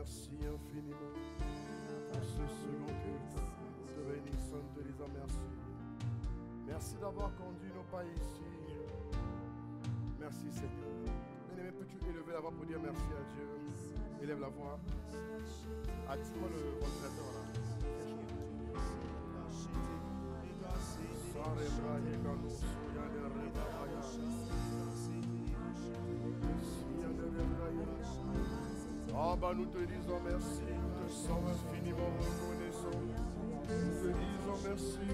merci infiniment pour ce second culte. Nous te bénissons, nous te disons merci. Merci d'avoir conduit nos pas ici. Merci Seigneur. Bien-aimé, peux-tu élever la voix pour dire merci à Dieu? Élève la voix. Active-moi le ventilateur là. Ah bah nous te disons merci, nous te sommes infiniment reconnaissants. Nous te disons merci.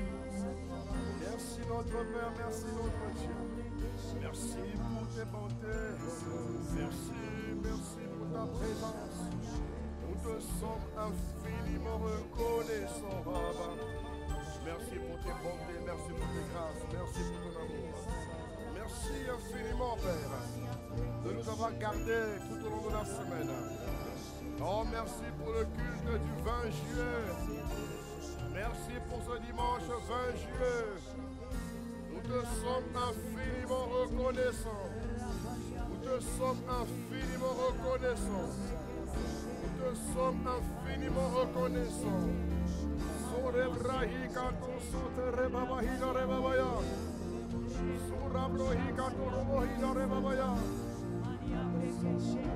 Merci notre Père, merci notre Dieu. Merci pour tes bontés. Merci pour ta présence. Nous te sommes infiniment reconnaissants, Baba. Merci pour tes bontés, merci pour tes grâces, merci pour ton amour. Merci infiniment, Père, de nous avoir gardés tout au long de la semaine. Oh, merci pour le culte du 20 juillet. Merci pour ce dimanche 20 juillet. Nous te sommes infiniment reconnaissants. Nous te sommes infiniment reconnaissants. Nous te sommes infiniment reconnaissants.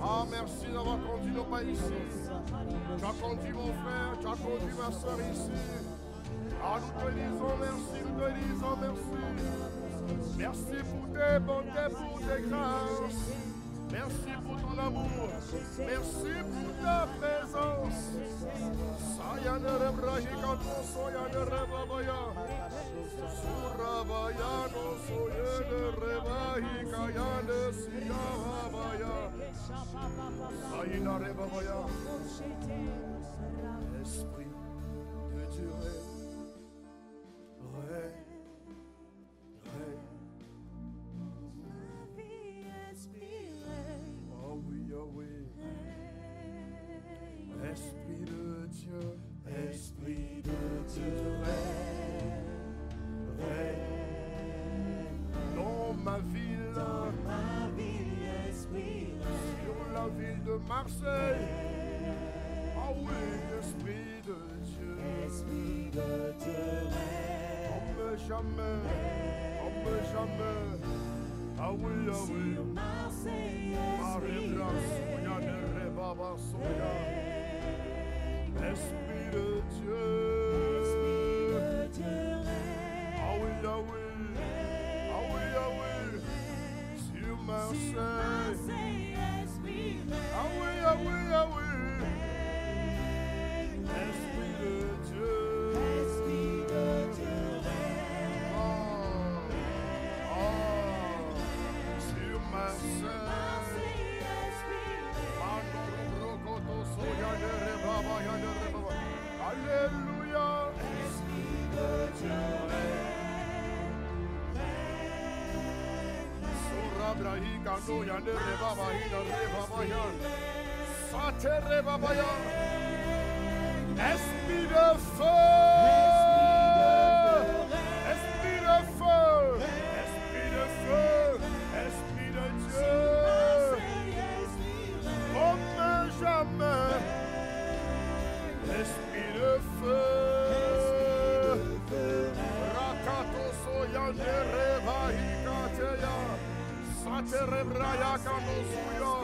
Ah, merci d'avoir conduit nos pas ici. Tu as conduit mon frère, tu as conduit ma soeur ici. Ah, nous te disons merci, nous te disons merci. Merci pour tes bontés, pour tes grâces. Merci pour ton amour. Merci pour ta présence. Sayane rebrahi kato soyane rebabaya. Surabayano soyane rebahi kayane siyabaya. Sayina rebabaya. Esprit de Dieu, Esprit de Dieu, Esprit de Dieu, règne dans ma ville, Esprit, sur la ville de Marseille. Ah oui, Esprit de Dieu, comme jamais, ah oui, Marie Grâce, soya de Rebaba soya. Esprit de Dieu, ah oui, sur Marseille, ah oui, Esprit de Dieu, sur Marseille, Alléluia. Esprit de Dieu, Sorabrahi kando yande rebaba hina rebaba yan. Sate rebaba yan. Esprit de feu. Esprit de feu. Esprit de feu. Esprit de Dieu. Comme jamais. Esprit de feu, Rakato soyande rebahi kateya, satere braya kano suya.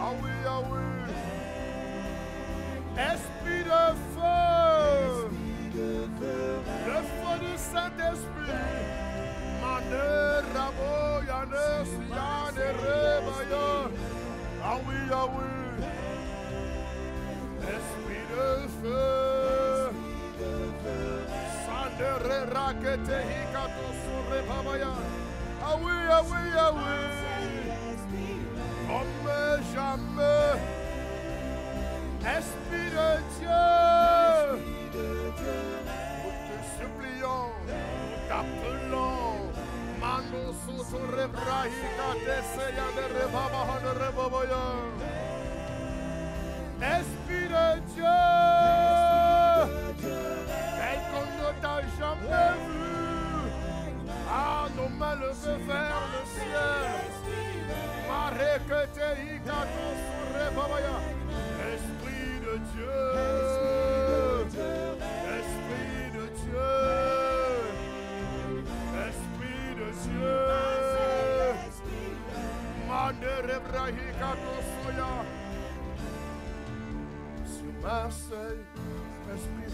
Ah oui, Esprit de feu, le feu du Saint-Esprit. Mane rabo yane siyane rebaya. Ah oui, Esprit de feu, Sandere rakete hikato sure babaya. Ah oui, comme jamais. Esprit de Dieu, nous te supplions, nous t'appelons. Mano soso rebrahi kate seya de rebaba de rebabaya. Esprit de Dieu, tel qu'on ne t'a jamais vu, ah, nos mains levées vers le ciel, Esprit Sur Marseille, Esprit.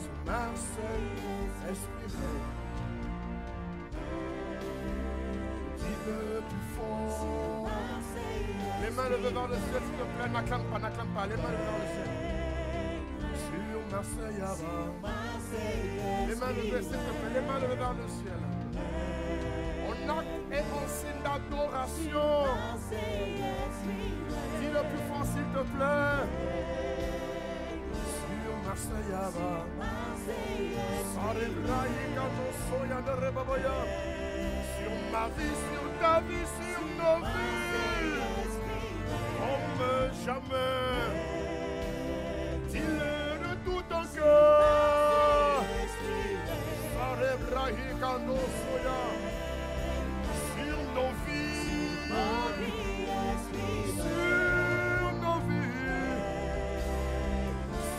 Sur Marseille, Esprit. Dis-le plus fort. Les mains levées vers le ciel, s'il te plaît. N'acclame pas. Les mains levées vers le ciel. Sur Marseille, avant. Les mains levées, s'il te plaît. Les mains levées vers le ciel. En acte et en signe d'adoration. Dis le plus fort, s'il te plaît. Sur Marseille, avant. Sur ma vie, sur ta vie, sur nos vies. Comme jamais. Dis-le de tout ton cœur. Sur nos vies. Sur nos vies.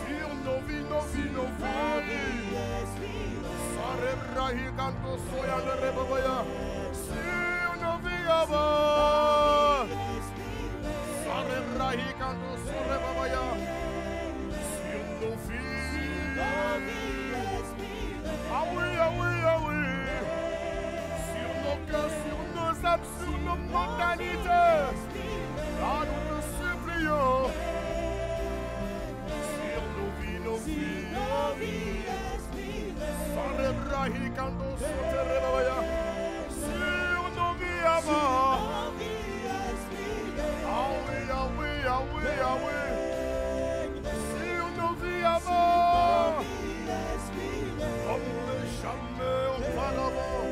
Sur nos vies, nos vies, nos vies. Sur nos vies, avant. Sur nos vies. Ah oui, ah oui, ah oui. Sur nos cœurs, sur nos âmes, sur nos mentalités. Ah, nous te supplions. Sur nos vies, nos vies. Sur nos vies, avant. Ah oui, ah oui, ah oui, ah oui. Sur nos vies, avant. Comme jamais auparavant.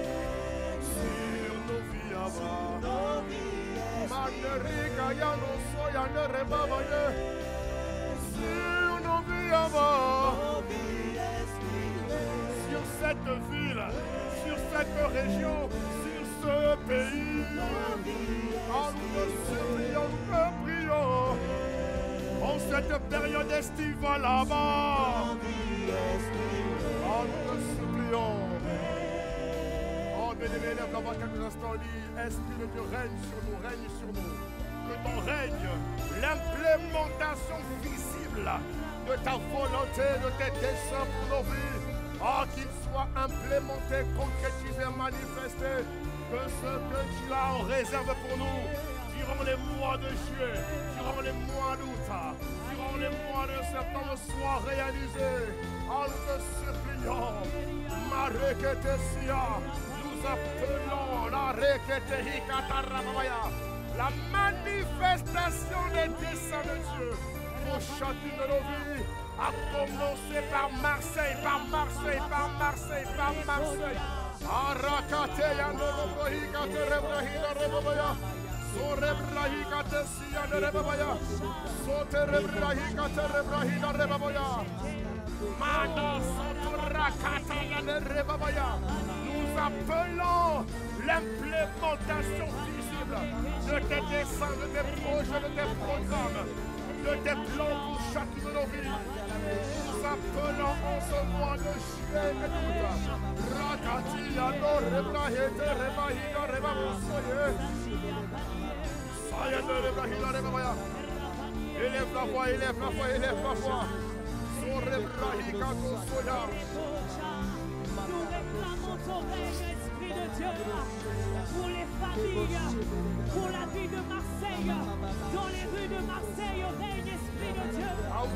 Sur nos vies, avant. Manerica, Yano, Soyane, Rebabaye. Sur nos vies, avant. Sur cette ville, sur cette région, sur ce pays. En nous supplions, nous prions. En cette période estivale là-bas. En nous supplions. Oh, bien-aimé, lève la voix quelques instants, dit, Esprit de Dieu règne sur nous, règne sur nous. Que ton règne, l'implémentation visible de ta volonté, de tes desseins pour nos vies, oh, qu'il soit implémenté, concrétisé, manifesté, que ce que tu as en réserve pour nous, durant les mois de juillet, durant les mois d'août, durant les mois de septembre, soit réalisé. En te suppliant, Mareketesia, nous appelons la Reketehikatarabaya, la manifestation des desseins de Dieu pour chacune de nos vies, à commencer par Marseille, par Marseille, par Marseille, par Marseille. Arakateya Norobohikaterebrahida Rebabaya, Sorebrahikatesia Rebabaya, Soterebrahikaterebrahida Rebabaya, Manda Sotorakataya Rebabaya. Nous appelons l'implémentation visible de tes desseins, de tes projets, de tes programmes, de tes plans pour chacune de nos vies. Nous appelons en ce mois de juillet et d'août. Rakatia no rebrahete rebahida rebabosoye. Saya no rebrahida rebabaya. Élève la voix, élève la voix, élève la voix. So rebrahika kosoya. Nous réclamons ton règne, Esprit de Dieu, pour les familles, pour la vie de Marseille, dans les rues de Marseille, au règne, Esprit de Dieu. Ah oui,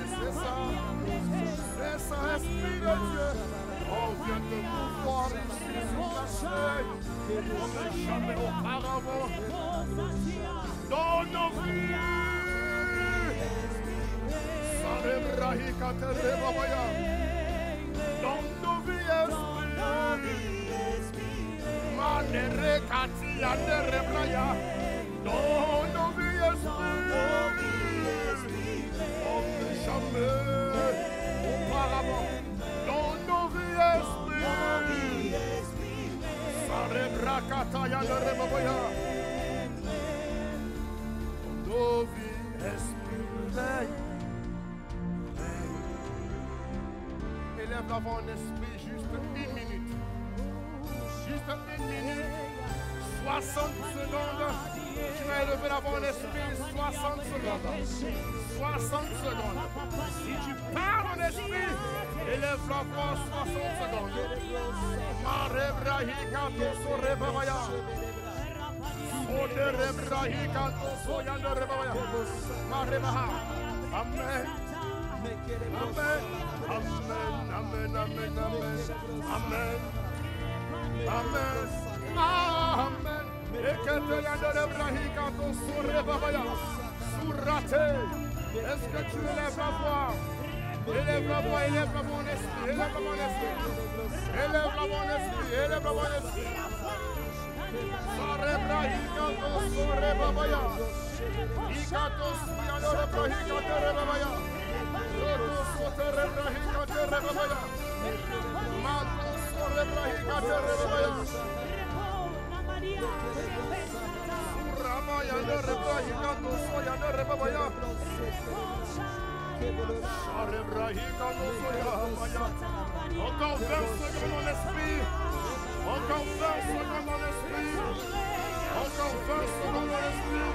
c'est ça. C'est ça, Esprit de Dieu. On vient de pouvoir ici sur Marseille, comme jamais auparavant, dans nos vies. Sarebrahika terebabaya. Dans nos vies, Esprit. Manerekatia nerebraya. Dans nos vies, Esprit. Comme jamais auparavant. Dans nos vies, Esprit. Sarebrakataya nerebabaya. Dans nos vies, Esprit. Élève l'avant en esprit juste une minute. 60 secondes. Tu vas élever la voix en esprit. 60 secondes. 60 secondes. Si tu parles en esprit, élève la voix 60 secondes. Marebrahikato sorebabaya. Oderebrahikato soyanderebabaya. Marebaha. Amen. Amen. Amen. Amen. Amen. Amen. Amen. Amen. Amen. Est-ce que tu élèves la voix? Élève la voix, élève la voix en esprit, élève la voix en esprit. Élève la voix en esprit, élève la voix en esprit. Encore 20 secondes en esprit. Encore 20 secondes en esprit. Encore 20 secondes en esprit.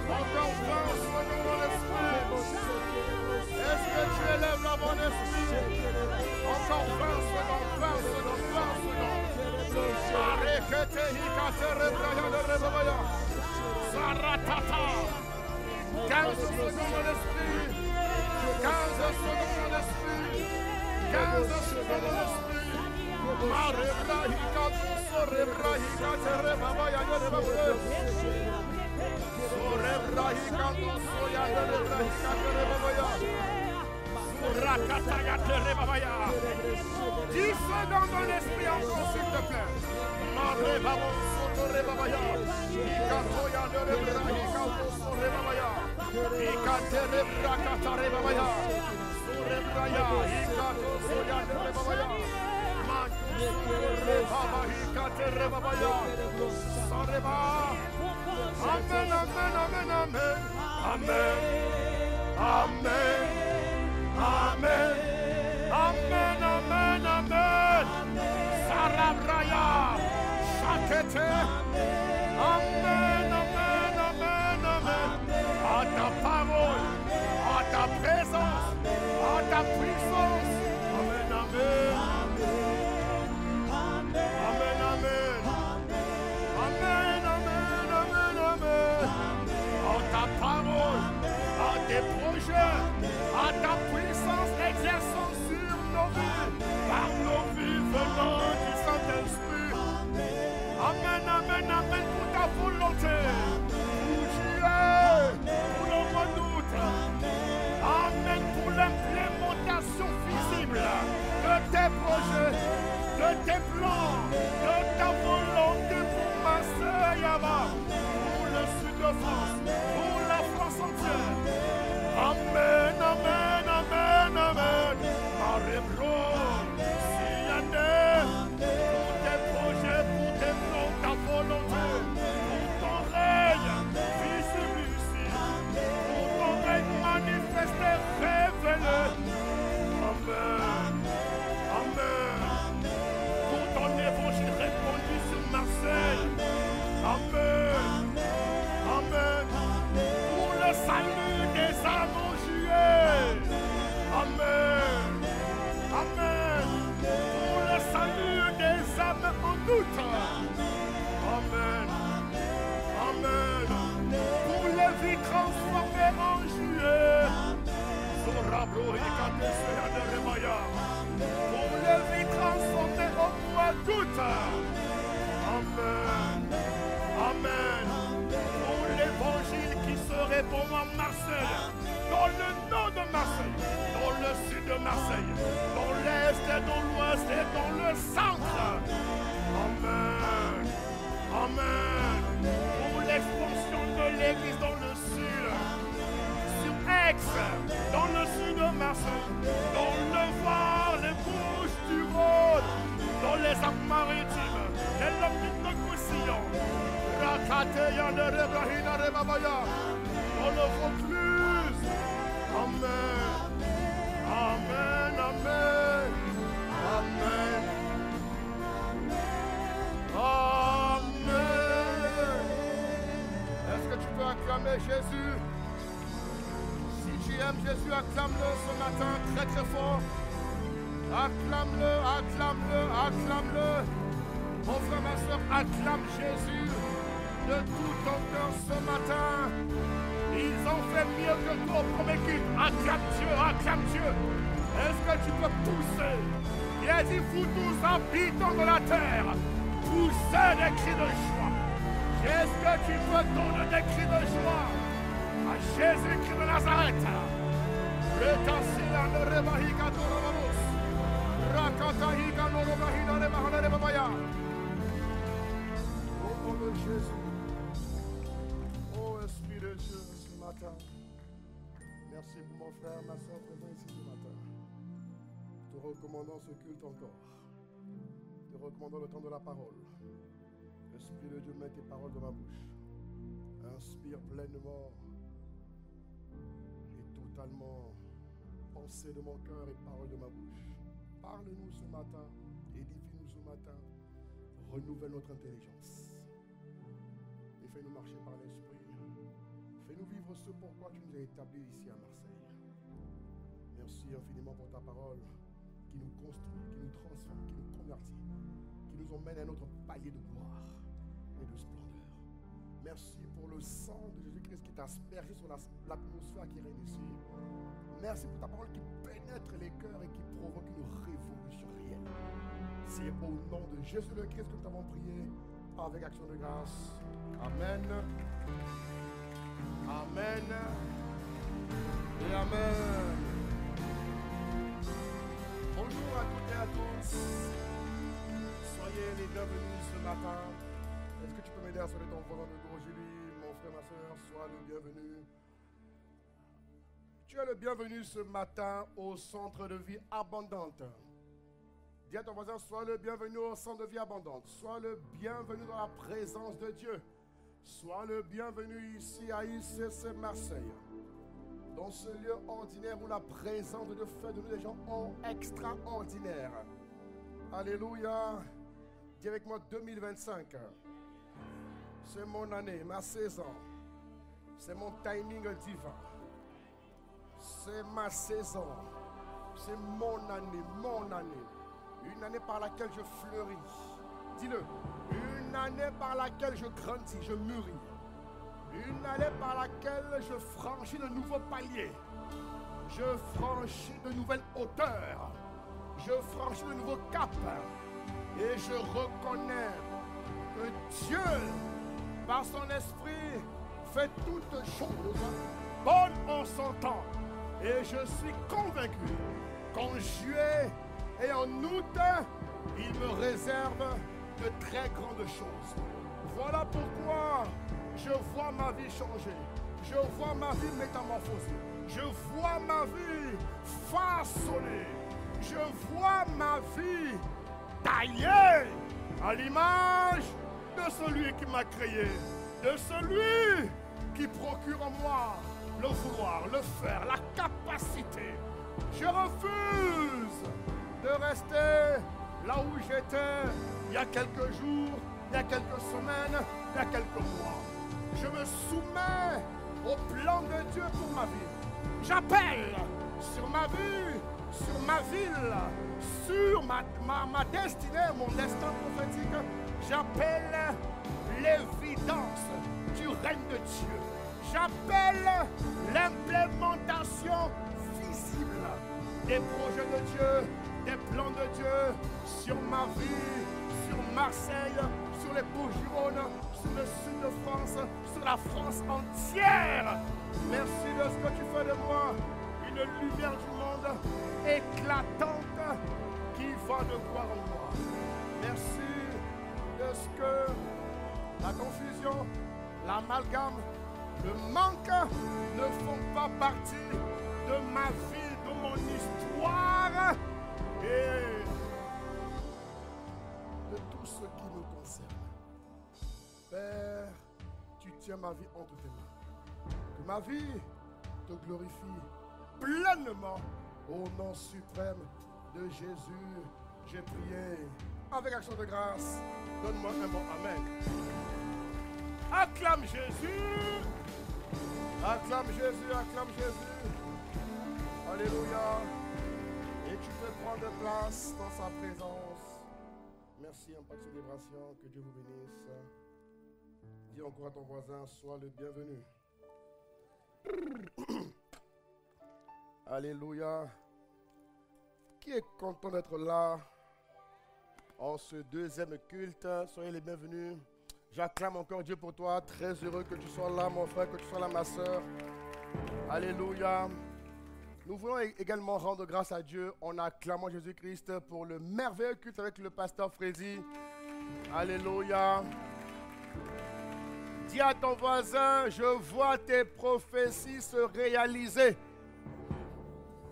Encore 20 secondes en esprit. Est-ce que tu élèves la bonne esprit? Encore 20 secondes, 20 secondes, 20 secondes. Arrêtez, hikatere, braya de rebabaya. Saratata. 15 secondes en esprit. 15 secondes en esprit. 15 secondes en esprit. Marebrahikato sorebrahikate rebabaya de rebabaya. Sorebrahikato soya de rebrahikate rebabaya. Surakatayate rebabaya. 10 secondes en esprit encore s'il te plaît. Marebabo soto rebabaya. Ikatoya de rebrahikato sorebabaya. Ikate rebrakata rebabaya. Sorebraya. Ikato soya de rebabaya. Amen, amen, amen, amen. Amen. Amen. Amen. Amen, amen, amen. Sarabraya. Chakete. Amen, amen, amen, amen. À ta parole, à ta présence, à ta puissance. Amen, amen. Amen, amen. Amen, amen, amen, amen. À ta parole, à tes projets, à ta puissance exerçant sur nos vies, par nos vies venant du Saint-Esprit. Amen, amen, amen pour ta volonté. Où tu es, pour le mois d'août. Amen pour l'implémentation visible de tes projets, de tes plans, de ta volonté pour ma sœur Yaba, pour le sud de France, pour la France entière. Amen, amen, amen, amen. Marebro, Siane, pour tes projets, pour tes plans, ta volonté, pour ton règne visible ici, pour ton règne manifesté, révélé. Amen, amen. Pour ton évangile répandu sur Marseille. Amen. Amen. Pour le salut des âmes en juillet. Amen. Amen. Pour le salut des âmes en août. Amen. Amen. Pour les vies transformées en juillet. Sorabro et Kateseya de Remaya. Pour les vies transformées au mois d'août. Amen. Amen. Pour l'évangile qui se répand en Marseille, dans le nord de Marseille, dans le sud de Marseille, dans l'est et dans l'ouest et dans le centre. Amen. Amen. Pour l'expansion de l'église dans le sud, sur Aix, dans le sud de Marseille, dans le Var, les Bouches-du-Rhône, dans les Alpes-Maritimes, les Langues de Roussillon, Rakateya de Rebrahina Rebabaya, dans le Vaucluse. Amen. Amen, amen. Amen. Amen. louer Jésus. Si tu aimes Jésus, acclame-le ce matin très très fort. Acclame-le, acclame-le, acclame-le. Mon frère, ma soeur, acclame Jésus de tout ton cœur ce matin. Ils ont fait mieux que toi au premier culte. Acclame Dieu, acclame Dieu. Est-ce que tu peux pousser? Il a dit, vous tous habitants de la terre, poussez des cris de joie. Est-ce que tu peux donner des cris de joie à Jésus-Christ de Nazareth? Le Tassila ne Rebahika Torobos, Rakatahika Norobahina Rebahana Rebabaya. Au nom de Jésus, ô Esprit de Dieu, ce matin, merci pour mon frère, ma soeur présent ici ce matin. Te recommandons ce culte encore. Te recommandons le temps de la parole. Esprit de Dieu, mets tes paroles dans ma bouche. Inspire pleinement et totalement pensée de mon cœur et paroles de ma bouche. Parle-nous ce matin, édifie-nous ce matin, renouvelle notre intelligence et fais-nous marcher par l'Esprit. Fais-nous vivre ce pourquoi tu nous as établis ici à Marseille. Merci infiniment pour ta parole qui nous construit, qui nous transforme, qui nous convertit, qui nous emmène à notre palier de gloire et de splendeur. Merci pour le sang de Jésus-Christ qui t'a aspergé sur l'atmosphère qui règne ici. Merci pour ta parole qui pénètre les cœurs et qui provoque une révolution réelle. C'est au nom de Jésus le Christ que nous t'avons prié avec action de grâce. Amen. Amen. Et amen. Bonjour à toutes et à tous. Soyez les bienvenus ce matin. Est-ce que tu peux m'aider à sauver ton voisin de dos? Julie, mon frère, ma soeur, sois le bienvenu. Tu es le bienvenu ce matin au centre de vie abondante. Dis à ton voisin, sois le bienvenu au centre de vie abondante. Sois le bienvenu dans la présence de Dieu. Sois le bienvenu ici à ICC Marseille. Dans ce lieu ordinaire où la présence de Dieu fait de nous des gens extraordinaires. Alléluia. Dis avec moi 2025. C'est mon année, ma saison. C'est mon timing divin. C'est ma saison. C'est mon année. Une année par laquelle je fleuris. Dis-le. Une année par laquelle je grandis, je mûris. Une année par laquelle je franchis de nouveaux paliers. Je franchis de nouvelles hauteurs. Je franchis de nouveaux caps. Et je reconnais que Dieu, par son esprit, fait toutes choses bonnes en son temps. Et je suis convaincu qu'en juillet et en août, il me réserve de très grandes choses. Voilà pourquoi je vois ma vie changer. Je vois ma vie métamorphosée. Je vois ma vie façonnée. Je vois ma vie taillée à l'image de celui qui m'a créé, de celui qui procure en moi le vouloir, le faire, la capacité. Je refuse de rester là où j'étais il y a quelques jours, il y a quelques semaines, il y a quelques mois. Je me soumets au plan de Dieu pour ma vie. J'appelle sur ma vie, sur ma ville, sur ma destinée, mon destin prophétique. J'appelle l'évidence du règne de Dieu. J'appelle l'implémentation visible des projets de Dieu, des plans de Dieu sur ma vie, sur Marseille, sur les Bouches-du-Rhône, sur le sud de France, sur la France entière. Merci de ce que tu fais de moi, une lumière du monde éclatante qui va de gloire en moi. Merci de ce que la confusion, l'amalgame, le manque ne font pas partie de ma vie, de mon histoire et de tout ce qui me concerne. Père, tu tiens ma vie entre tes mains. Que ma vie te glorifie pleinement au nom suprême de Jésus. J'ai prié avec action de grâce. Donne-moi un bon amen. Acclame Jésus. Acclame Jésus, acclame Jésus. Alléluia. Et tu peux prendre place dans sa présence. Merci en pas de célébration. Que Dieu vous bénisse. Dis encore à ton voisin, sois le bienvenu. Alléluia. Qui est content d'être là en ce deuxième culte? Soyez les bienvenus. J'acclame encore Dieu pour toi. Très heureux que tu sois là, mon frère, que tu sois là, ma soeur. Alléluia. Nous voulons également rendre grâce à Dieu en acclamant Jésus-Christ pour le merveilleux culte avec le pasteur Freddy. Alléluia. Dis à ton voisin, je vois tes prophéties se réaliser.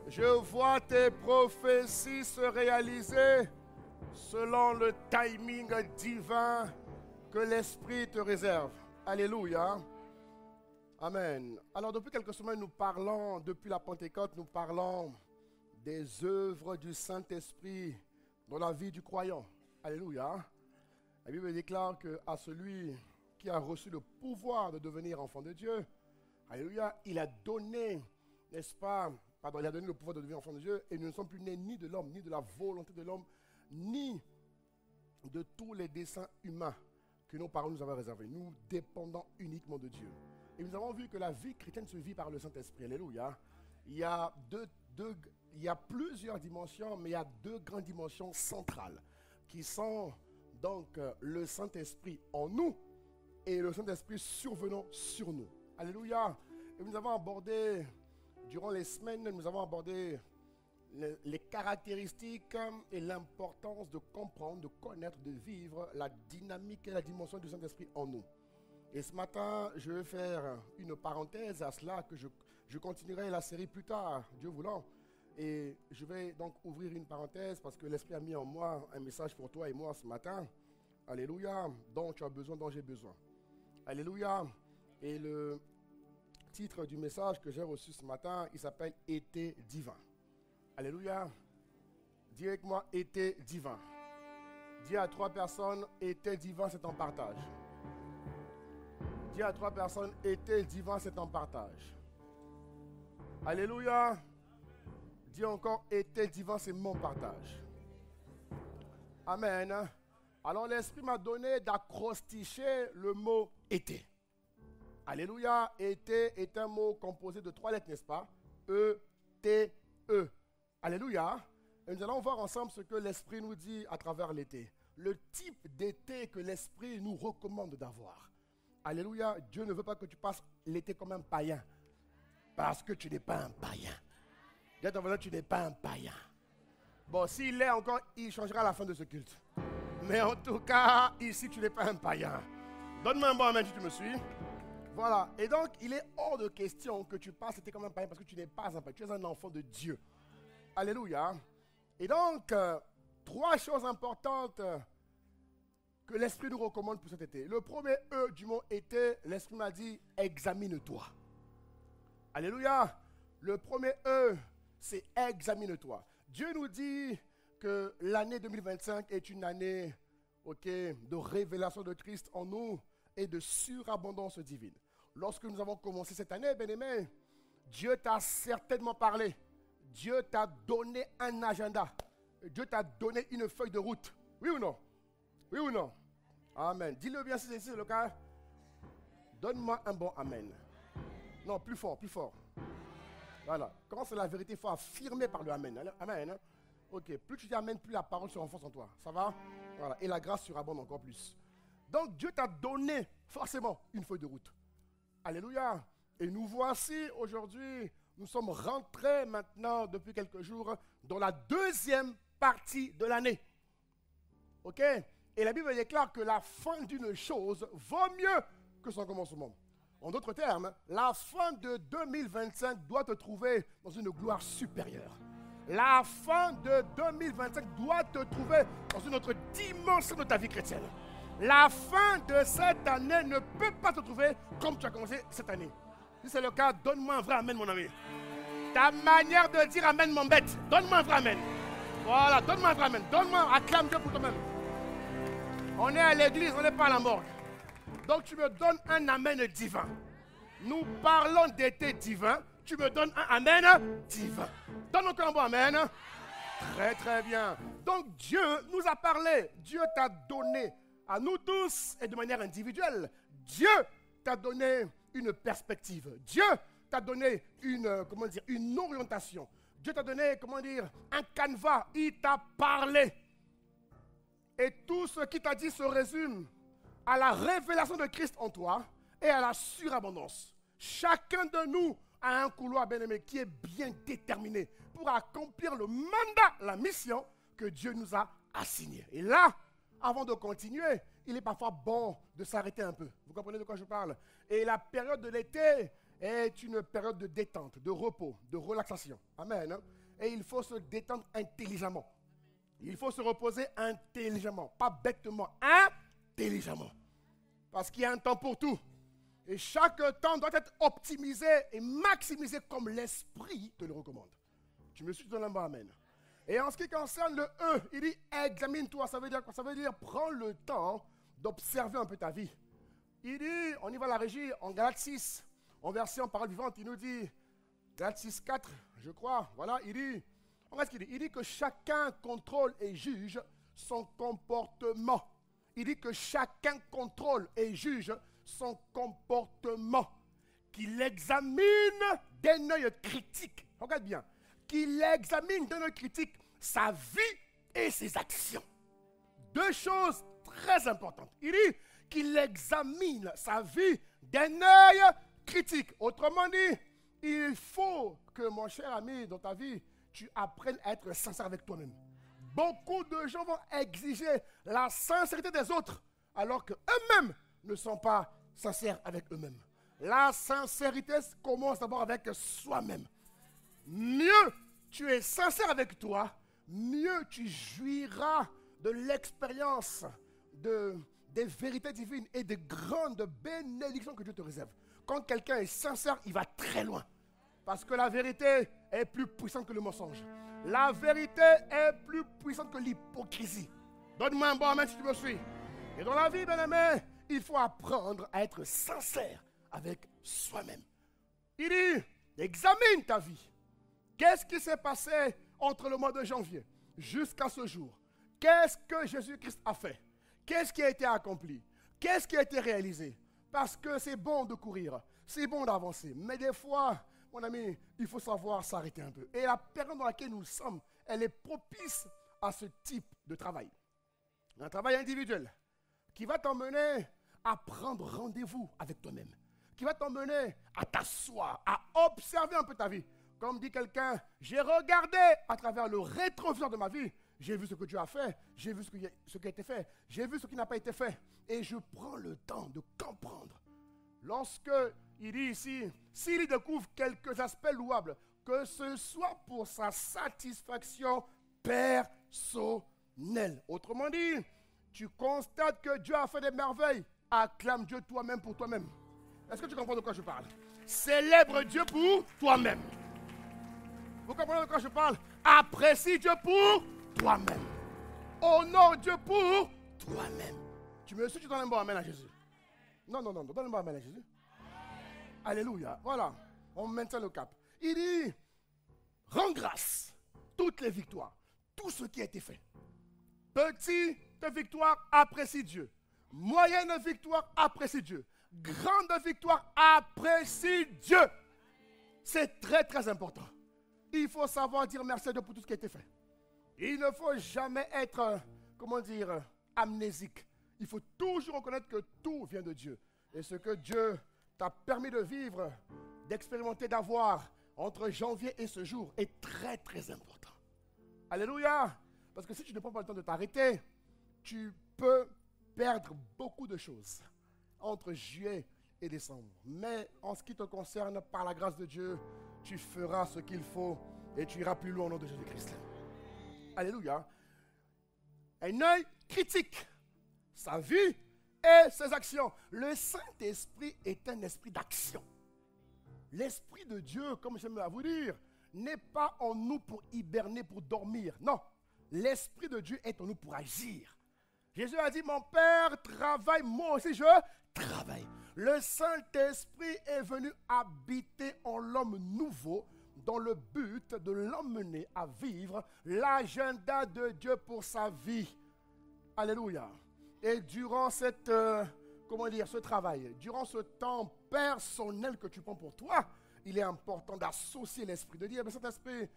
Je vois tes prophéties se réaliser selon le timing divin que l'Esprit te réserve. Alléluia. Amen. Alors depuis quelques semaines, nous parlons, depuis la Pentecôte, nous parlons des œuvres du Saint-Esprit dans la vie du croyant. Alléluia. La Bible déclare qu'à celui qui a reçu le pouvoir de devenir enfant de Dieu, alléluia, il a donné, n'est-ce pas, pardon, il a donné le pouvoir de devenir enfant de Dieu, et nous ne sommes plus nés ni de l'homme, ni de la volonté de l'homme, ni de tous les desseins humains que nos parents nous avaient réservés. Nous dépendons uniquement de Dieu. Et nous avons vu que la vie chrétienne se vit par le Saint-Esprit. Alléluia. Il y a plusieurs dimensions, mais il y a deux grandes dimensions centrales qui sont donc le Saint-Esprit en nous et le Saint-Esprit survenant sur nous. Alléluia. Et nous avons abordé, durant les semaines, nous avons abordé les caractéristiques et l'importance de comprendre, de connaître, de vivre la dynamique et la dimension du Saint-Esprit en nous. Et ce matin, je vais faire une parenthèse à cela, que je continuerai la série plus tard, Dieu voulant. Et je vais donc ouvrir une parenthèse parce que l'Esprit a mis en moi un message pour toi et moi ce matin. Alléluia, dont tu as besoin, dont j'ai besoin. Alléluia. Et le titre du message que j'ai reçu ce matin, il s'appelle « Été divin ». Alléluia. Dis avec moi, été divin. Dis à 3 personnes, été divin, c'est en partage. Dis à 3 personnes, été divin, c'est en partage. Alléluia. Dis encore, été divin, c'est mon partage. Amen. Alors l'Esprit m'a donné d'acrosticher le mot été. Alléluia. Été est un mot composé de 3 lettres, n'est-ce pas? E-T-E. Alléluia. Et nous allons voir ensemble ce que l'Esprit nous dit à travers l'été. Le type d'été que l'Esprit nous recommande d'avoir. Alléluia. Dieu ne veut pas que tu passes l'été comme un païen. Parce que tu n'es pas un païen. Dis à ton voisin, tu n'es pas un païen. Bon, s'il l'est encore, il changera à la fin de ce culte. Mais en tout cas, ici, tu n'es pas un païen. Donne-moi un bon amen si tu me suis. Voilà. Et donc, il est hors de question que tu passes l'été comme un païen parce que tu n'es pas un païen. Tu es un enfant de Dieu. Alléluia. Et donc, 3 choses importantes que l'Esprit nous recommande pour cet été. Le premier E du mot été, l'Esprit m'a dit, examine-toi. Alléluia. Le premier E, c'est examine-toi. Dieu nous dit que l'année 2025 est une année de révélation de Christ en nous et de surabondance divine. Lorsque nous avons commencé cette année, bien-aimé, Dieu t'a certainement parlé. Dieu t'a donné un agenda. Dieu t'a donné une feuille de route. Oui ou non? Oui ou non? Amen. Dis-le bien si c'est le cas. Donne-moi un bon amen. Non, plus fort, plus fort. Voilà. Quand c'est la vérité, il faut affirmer par le amen. Amen. Ok. Plus tu dis amen, plus la parole se renforce en toi. Ça va? Voilà. Et la grâce surabonde encore plus. Donc Dieu t'a donné forcément une feuille de route. Alléluia. Et nous voici aujourd'hui. Nous sommes rentrés maintenant, depuis quelques jours, dans la deuxième partie de l'année. Ok? Et la Bible déclare que la fin d'une chose vaut mieux que son commencement. En d'autres termes, la fin de 2025 doit te trouver dans une gloire supérieure. La fin de 2025 doit te trouver dans une autre dimension de ta vie chrétienne. La fin de cette année ne peut pas te trouver comme tu as commencé cette année. Si c'est le cas, donne-moi un vrai amen, mon ami. Ta manière de dire amen m'embête. Donne-moi un vrai amen. Voilà, donne-moi un vrai amen. Donne-moi, acclame Dieu pour toi-même. On est à l'église, on n'est pas à la morgue. Donc tu me donnes un amen divin. Nous parlons d'été divin. Tu me donnes un amen divin. Donne encore un bon amen. Très très bien. Donc Dieu nous a parlé. Dieu t'a donné à nous tous et de manière individuelle. Dieu t'a donné une perspective. Dieu t'a donné une orientation. Dieu t'a donné, un canevas. Il t'a parlé. Et tout ce qu'il t'a dit se résume à la révélation de Christ en toi et à la surabondance. Chacun de nous a un couloir, bien-aimé, qui est bien déterminé pour accomplir le mandat, la mission que Dieu nous a assignée. Et là, avant de continuer, il est parfois bon de s'arrêter un peu. Vous comprenez de quoi je parle? Et la période de l'été est une période de détente, de repos, de relaxation. Amen. Et il faut se détendre intelligemment. Il faut se reposer intelligemment, pas bêtement, intelligemment. Parce qu'il y a un temps pour tout. Et chaque temps doit être optimisé et maximisé comme l'Esprit te le recommande. Tu me suis dans le mot, amen. Et en ce qui concerne le E, il dit examine-toi. Ça veut dire quoi? Ça veut dire prends le temps d'observer un peu ta vie. Il dit, on y va à la régie, en Galates 6, en version parole vivante, il nous dit, Galates 6, 4, je crois, voilà, il dit, regarde ce qu'il dit. Il dit que chacun contrôle et juge son comportement. Il dit que chacun contrôle et juge son comportement. Qu'il examine d'un œil critique. Regarde bien. Qu'il examine d'un œil critique sa vie et ses actions. Deux choses très importantes. Il dit qu'il examine sa vie d'un œil critique. Autrement dit, il faut que, mon cher ami, dans ta vie, tu apprennes à être sincère avec toi-même. Beaucoup de gens vont exiger la sincérité des autres, alors qu'eux-mêmes ne sont pas sincères avec eux-mêmes. La sincérité commence d'abord avec soi-même. Mieux tu es sincère avec toi, mieux tu jouiras de l'expérience des vérités divines et des grandes bénédictions que Dieu te réserve. Quand quelqu'un est sincère, il va très loin. Parce que la vérité est plus puissante que le mensonge. La vérité est plus puissante que l'hypocrisie. Donne-moi un bon amen si tu me suis. Et dans la vie, bien-aimé, il faut apprendre à être sincère avec soi-même. Il dit, examine ta vie. Qu'est-ce qui s'est passé entre le mois de janvier jusqu'à ce jour? Qu'est-ce que Jésus-Christ a fait? Qu'est-ce qui a été accompli? Qu'est-ce qui a été réalisé? Parce que c'est bon de courir, c'est bon d'avancer. Mais des fois, mon ami, il faut savoir s'arrêter un peu. Et la période dans laquelle nous sommes, elle est propice à ce type de travail. Un travail individuel qui va t'emmener à prendre rendez-vous avec toi-même. Qui va t'emmener à t'asseoir, à observer un peu ta vie. Comme dit quelqu'un, j'ai regardé à travers le rétroviseur de ma vie. J'ai vu ce que Dieu a fait, j'ai vu ce qui a été fait, j'ai vu ce qui n'a pas été fait. Et je prends le temps de comprendre. Lorsque il dit ici, s'il y découvre quelques aspects louables, que ce soit pour sa satisfaction personnelle. Autrement dit, tu constates que Dieu a fait des merveilles, acclame Dieu toi-même pour toi-même. Est-ce que tu comprends de quoi je parle? Célèbre Dieu pour toi-même. Vous comprenez de quoi je parle? Apprécie Dieu pour toi-même. Honore Dieu pour toi-même. Tu me suis, tu donnes un bon amen à Jésus. Non, donne un bon amen à Jésus. Alléluia. Voilà, on maintient le cap. Il dit, rends grâce, toutes les victoires, tout ce qui a été fait. Petite victoire, apprécie Dieu. Moyenne victoire, apprécie Dieu. Grande victoire, apprécie Dieu. C'est très très important. Il faut savoir dire merci à Dieu pour tout ce qui a été fait. Il ne faut jamais être, amnésique. Il faut toujours reconnaître que tout vient de Dieu. Et ce que Dieu t'a permis de vivre, d'expérimenter, d'avoir entre janvier et ce jour est très très important. Alléluia. Parce que si tu ne prends pas le temps de t'arrêter, tu peux perdre beaucoup de choses entre juillet et décembre. Mais en ce qui te concerne, par la grâce de Dieu, tu feras ce qu'il faut et tu iras plus loin au nom de Jésus-Christ. Alléluia. Un œil critique, sa vie et ses actions. Le Saint-Esprit est un esprit d'action. L'Esprit de Dieu, comme j'aime à vous dire, n'est pas en nous pour hiberner, pour dormir. Non, l'Esprit de Dieu est en nous pour agir. Jésus a dit, mon Père travaille, moi aussi je travaille. Le Saint-Esprit est venu habiter en l'homme nouveau dans le but de l'emmener à vivre l'agenda de Dieu pour sa vie. Alléluia. Et durant cette, ce travail, durant ce temps personnel que tu prends pour toi, il est important d'associer l'Esprit, de dire, mais cet esprit,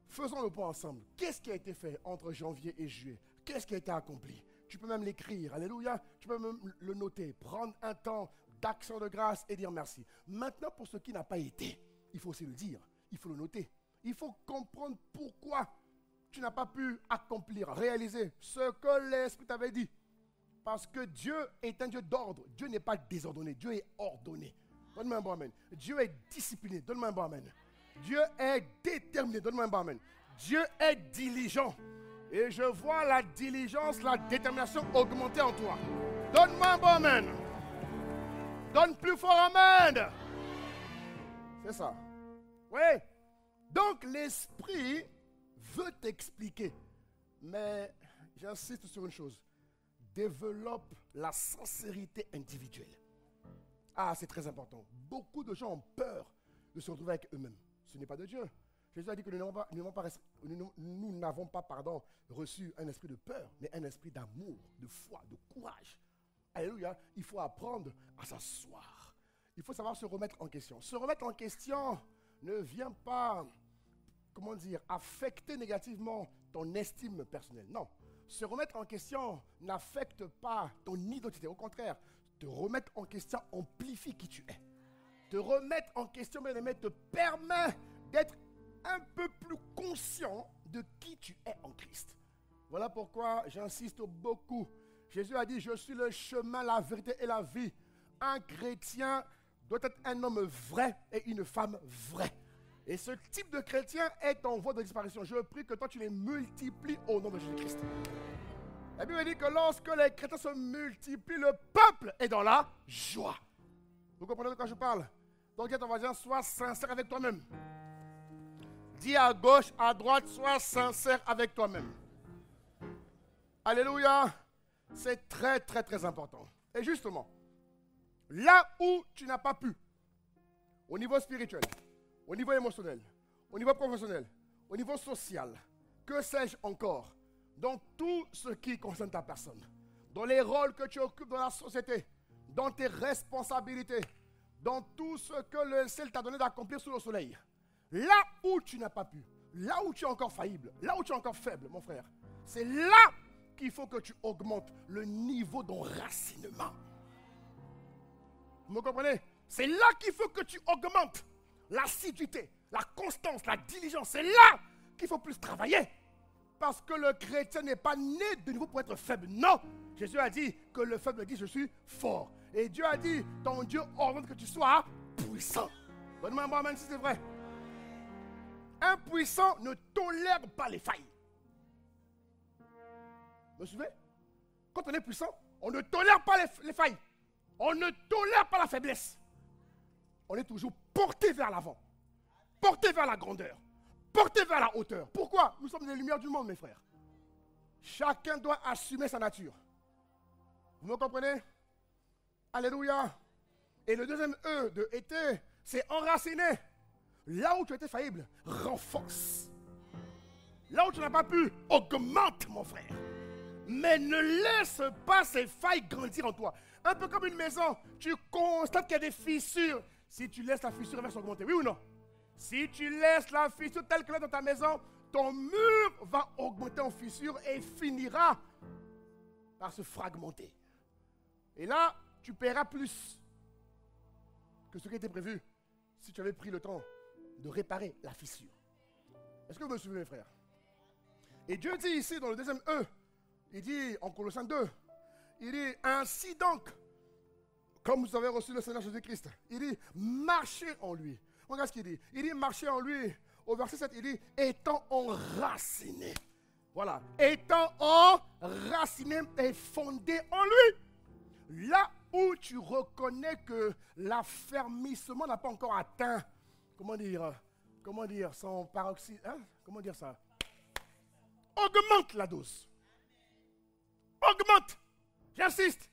faisons le point ensemble. Qu'est-ce qui a été fait entre janvier et juillet? Qu'est-ce qui a été accompli? Tu peux même l'écrire, alléluia. Tu peux même le noter, prendre un temps d'action de grâce et dire merci. Maintenant, pour ce qui n'a pas été, il faut aussi le dire, il faut le noter. Il faut comprendre pourquoi tu n'as pas pu accomplir, réaliser ce que l'Esprit t'avait dit. Parce que Dieu est un Dieu d'ordre. Dieu n'est pas désordonné, Dieu est ordonné. Donne-moi un bon amen. Dieu est discipliné, donne-moi un bon amen. Dieu est déterminé, donne-moi un bon amen. Dieu est diligent. Et je vois la diligence, la détermination augmenter en toi. Donne-moi un bon amen. Donne plus fort amen. C'est ça. Oui. Donc l'Esprit veut t'expliquer. Mais j'insiste sur une chose. Développe la sincérité individuelle. Ah, c'est très important. Beaucoup de gens ont peur de se retrouver avec eux-mêmes. Ce n'est pas de Dieu. Jésus a dit que nous n'avons pas reçu un esprit de peur, mais un esprit d'amour, de foi, de courage. Alléluia. Il faut apprendre à s'asseoir. Il faut savoir se remettre en question. Se remettre en question ne vient pas, affecter négativement ton estime personnelle. Non. Se remettre en question n'affecte pas ton identité. Au contraire, te remettre en question amplifie qui tu es. Te remettre en question, bien-aimé, te permet d'être un peu plus conscient de qui tu es en Christ. Voilà pourquoi j'insiste beaucoup. Jésus a dit, je suis le chemin, la vérité et la vie. Un chrétien doit être un homme vrai et une femme vraie. Et ce type de chrétien est en voie de disparition. Je prie que toi tu les multiplies au nom de Jésus-Christ. La Bible dit que lorsque les chrétiens se multiplient, le peuple est dans la joie. Vous comprenez de quoi je parle? Donc dis à ton voisin, sois sincère avec toi-même. Dis à gauche, à droite, sois sincère avec toi-même. Alléluia. C'est très, très, très important. Et justement, là où tu n'as pas pu, au niveau spirituel, au niveau émotionnel, au niveau professionnel, au niveau social, que sais-je encore, dans tout ce qui concerne ta personne, dans les rôles que tu occupes dans la société, dans tes responsabilités, dans tout ce que le ciel t'a donné d'accomplir sous le soleil. Là où tu n'as pas pu, là où tu es encore faillible, là où tu es encore faible, mon frère, c'est là qu'il faut que tu augmentes le niveau d'enracinement. Vous me comprenez? C'est là qu'il faut que tu augmentes l'assiduité, la constance, la diligence. C'est là qu'il faut plus travailler. Parce que le chrétien n'est pas né de nouveau pour être faible. Non, Jésus a dit que le faible dit je suis fort. Et Dieu a dit, ton Dieu ordonne que tu sois puissant. Donne-moi un bon amen si c'est vrai. Un puissant ne tolère pas les failles. Vous me suivez? Quand on est puissant, on ne tolère pas les failles. On ne tolère pas la faiblesse. On est toujours porté vers l'avant. Porté vers la grandeur. Porté vers la hauteur. Pourquoi? Nous sommes les lumières du monde, mes frères. Chacun doit assumer sa nature. Vous me comprenez? Alléluia. Et le deuxième E de été, c'est enraciner. Là où tu étais faillible, renforce. Là où tu n'as pas pu, augmente, mon frère. Mais ne laisse pas ces failles grandir en toi. Un peu comme une maison, tu constates qu'il y a des fissures. Si tu laisses la fissure, elle va s'augmenter. Oui ou non? Si tu laisses la fissure telle qu'elle est dans ta maison, ton mur va augmenter en fissure et finira par se fragmenter. Et là, tu paieras plus que ce qui était prévu si tu avais pris le temps de réparer la fissure. Est-ce que vous me suivez, mes frères? Et Dieu dit ici, dans le deuxième E, il dit en Colossiens 2, il dit, ainsi donc, comme vous avez reçu le Seigneur Jésus-Christ, il dit, marchez en lui. Regarde ce qu'il dit. Il dit, marchez en lui. Au verset 7, il dit, étant enraciné. Voilà. Étant enraciné et fondé en lui. Là où tu reconnais que l'affermissement n'a pas encore atteint, comment dire, son paroxysme, hein? Comment dire ça? Augmente la dose. Augmente. J'insiste.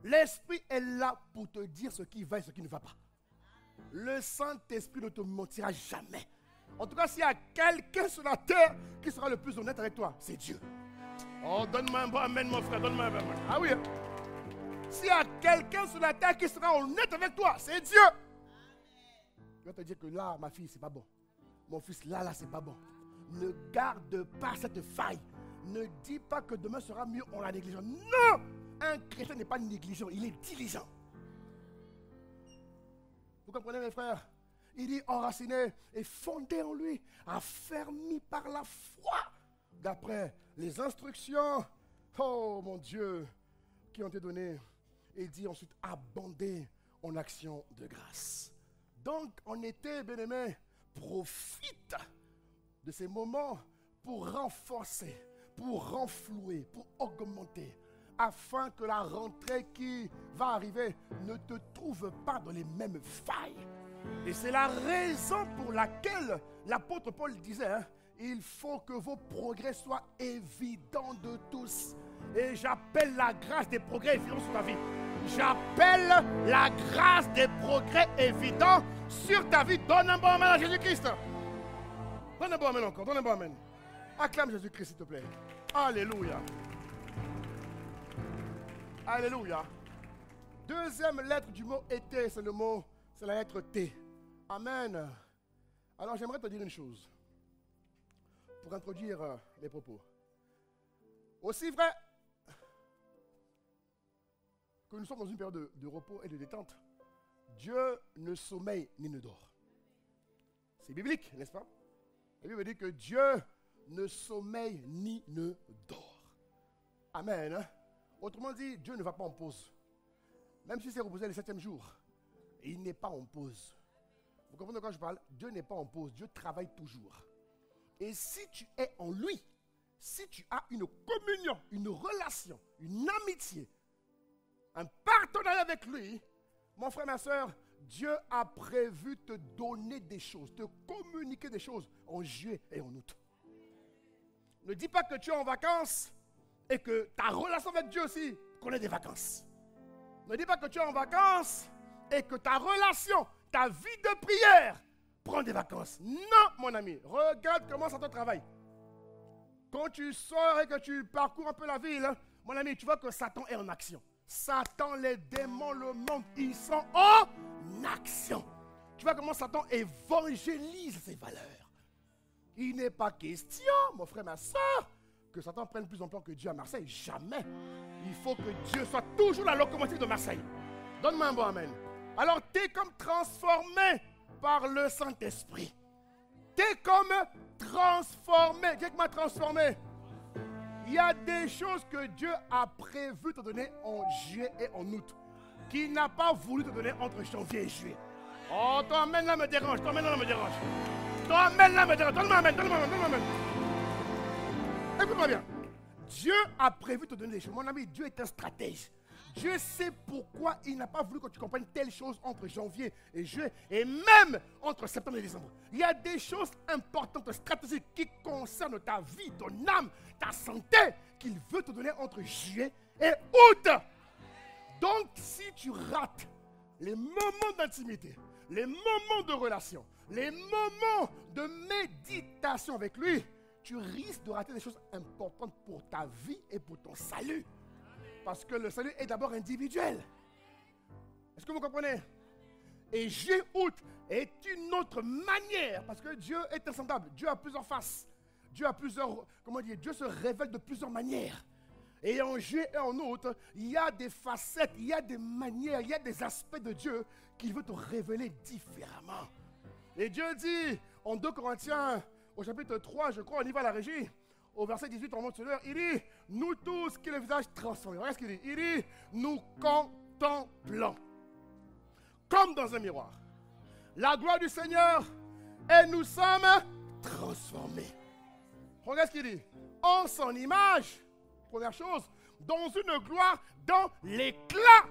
L'Esprit est là pour te dire ce qui va et ce qui ne va pas. Le Saint-Esprit ne te mentira jamais. En tout cas, s'il y a quelqu'un sur la terre qui sera le plus honnête avec toi, c'est Dieu. Oh, donne-moi un bon amen, mon frère, donne-moi un bon amen. Ah oui. S'il y a quelqu'un sur la terre qui sera honnête avec toi, c'est Dieu. Il va te dire que là, ma fille, c'est pas bon. Mon fils, là, c'est pas bon. Ne garde pas cette faille. Ne dis pas que demain sera mieux en la négligeant. Non! Un chrétien n'est pas négligent, il est diligent. Vous comprenez, mes frères? Il dit enraciné et fondé en lui, affermi par la foi, d'après les instructions, oh mon Dieu, qui ont été données. Il dit ensuite abondé en action de grâce. Donc, en été, bien-aimé, profite de ces moments pour renforcer, pour renflouer, pour augmenter, afin que la rentrée qui va arriver ne te trouve pas dans les mêmes failles. Et c'est la raison pour laquelle l'apôtre Paul disait, il faut que vos progrès soient évidents de tous. Et j'appelle la grâce des progrès évidents sur ta vie. J'appelle la grâce des progrès évidents sur ta vie. Donne un bon amen à Jésus-Christ. Donne un bon amen encore, donne un bon amen. Acclame Jésus-Christ, s'il te plaît. Alléluia. Alléluia. Deuxième lettre du mot été, c'est la lettre T. Amen. Alors j'aimerais te dire une chose pour introduire mes propos. Aussi vrai que nous sommes dans une période de repos et de détente, Dieu ne sommeille ni ne dort. C'est biblique, n'est-ce pas? La Bible dit que Dieu ne sommeille ni ne dort. Amen. Autrement dit, Dieu ne va pas en pause. Même si c'est reposé le 7e jour, il n'est pas en pause. Vous comprenez de quoi je parle? Dieu n'est pas en pause, Dieu travaille toujours. Et si tu es en lui, si tu as une communion, une relation, une amitié, un partenariat avec lui, mon frère, ma soeur, Dieu a prévu te donner des choses, te communiquer des choses en juillet et en août. Ne dis pas que tu es en vacances et que ta relation avec Dieu aussi connaît des vacances. Ne dis pas que tu es en vacances et que ta relation, ta vie de prière prend des vacances. Non, mon ami, regarde comment ça te travaille. Quand tu sors et que tu parcours un peu la ville, mon ami, tu vois que Satan est en action. Satan, les démons, le monde, ils sont en action. Tu vois comment Satan évangélise ses valeurs. Il n'est pas question, mon frère, ma soeur, que Satan prenne plus d'ampleur que Dieu à Marseille. Jamais. Il faut que Dieu soit toujours la locomotive de Marseille. Donne-moi un bon amen. Alors, tu es comme transformé par le Saint-Esprit. Tu es comme transformé. Qu'est-ce m'a transformé? Il y a des choses que Dieu a prévu te donner en juillet et en août, qu'il n'a pas voulu te donner entre janvier et juillet. Oh, ton amen là me dérange, ton amen là me dérange. Ton amen là me dérange, donne-moi amen, donne-moi amen, donne-moi amen. Écoute-moi bien. Dieu a prévu te donner des choses. Mon ami, Dieu est un stratège. Dieu sait pourquoi il n'a pas voulu que tu comprennes telle chose entre janvier et juillet et même entre septembre et décembre. Il y a des choses importantes, stratégiques qui concernent ta vie, ton âme, ta santé qu'il veut te donner entre juillet et août. Donc si tu rates les moments d'intimité, les moments de relation, les moments de méditation avec lui, tu risques de rater des choses importantes pour ta vie et pour ton salut. Parce que le salut est d'abord individuel. Est-ce que vous comprenez? Et juillet-août est une autre manière. Parce que Dieu est insondable. Dieu a plusieurs faces. Dieu a plusieurs, comment dire, Dieu se révèle de plusieurs manières. Et en juillet et en août, il y a des facettes, il y a des manières, il y a des aspects de Dieu qu'il veut te révéler différemment. Et Dieu dit, en 2 Corinthiens, au chapitre 3, je crois, on y va à la régie, au verset 18, on monte sur l'heure, il dit, nous tous qui le visage transformé. Regarde ce qu'il dit. Il dit, nous contemplons, comme dans un miroir, la gloire du Seigneur, et nous sommes transformés. Regarde ce qu'il dit. En son image, première chose, dans une gloire dont l'éclat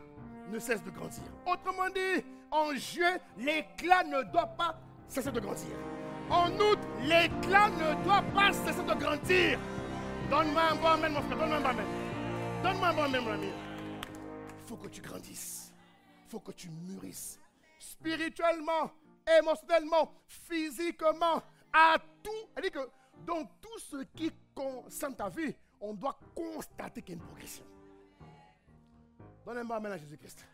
ne cesse de grandir. Autrement dit, en juillet, l'éclat ne doit pas cesser de grandir. En août, l'éclat ne doit pas cesser de grandir. Donne-moi un bon amen, mon frère. Donne-moi un bon amen. Donne-moi un bon amen, mon ami. Il faut que tu grandisses. Il faut que tu mûrisses. Spirituellement, émotionnellement, physiquement, à tout. Elle dit que dans tout ce qui concerne ta vie, on doit constater qu'il y a une progression. Donnez-moi amen à Jésus-Christ.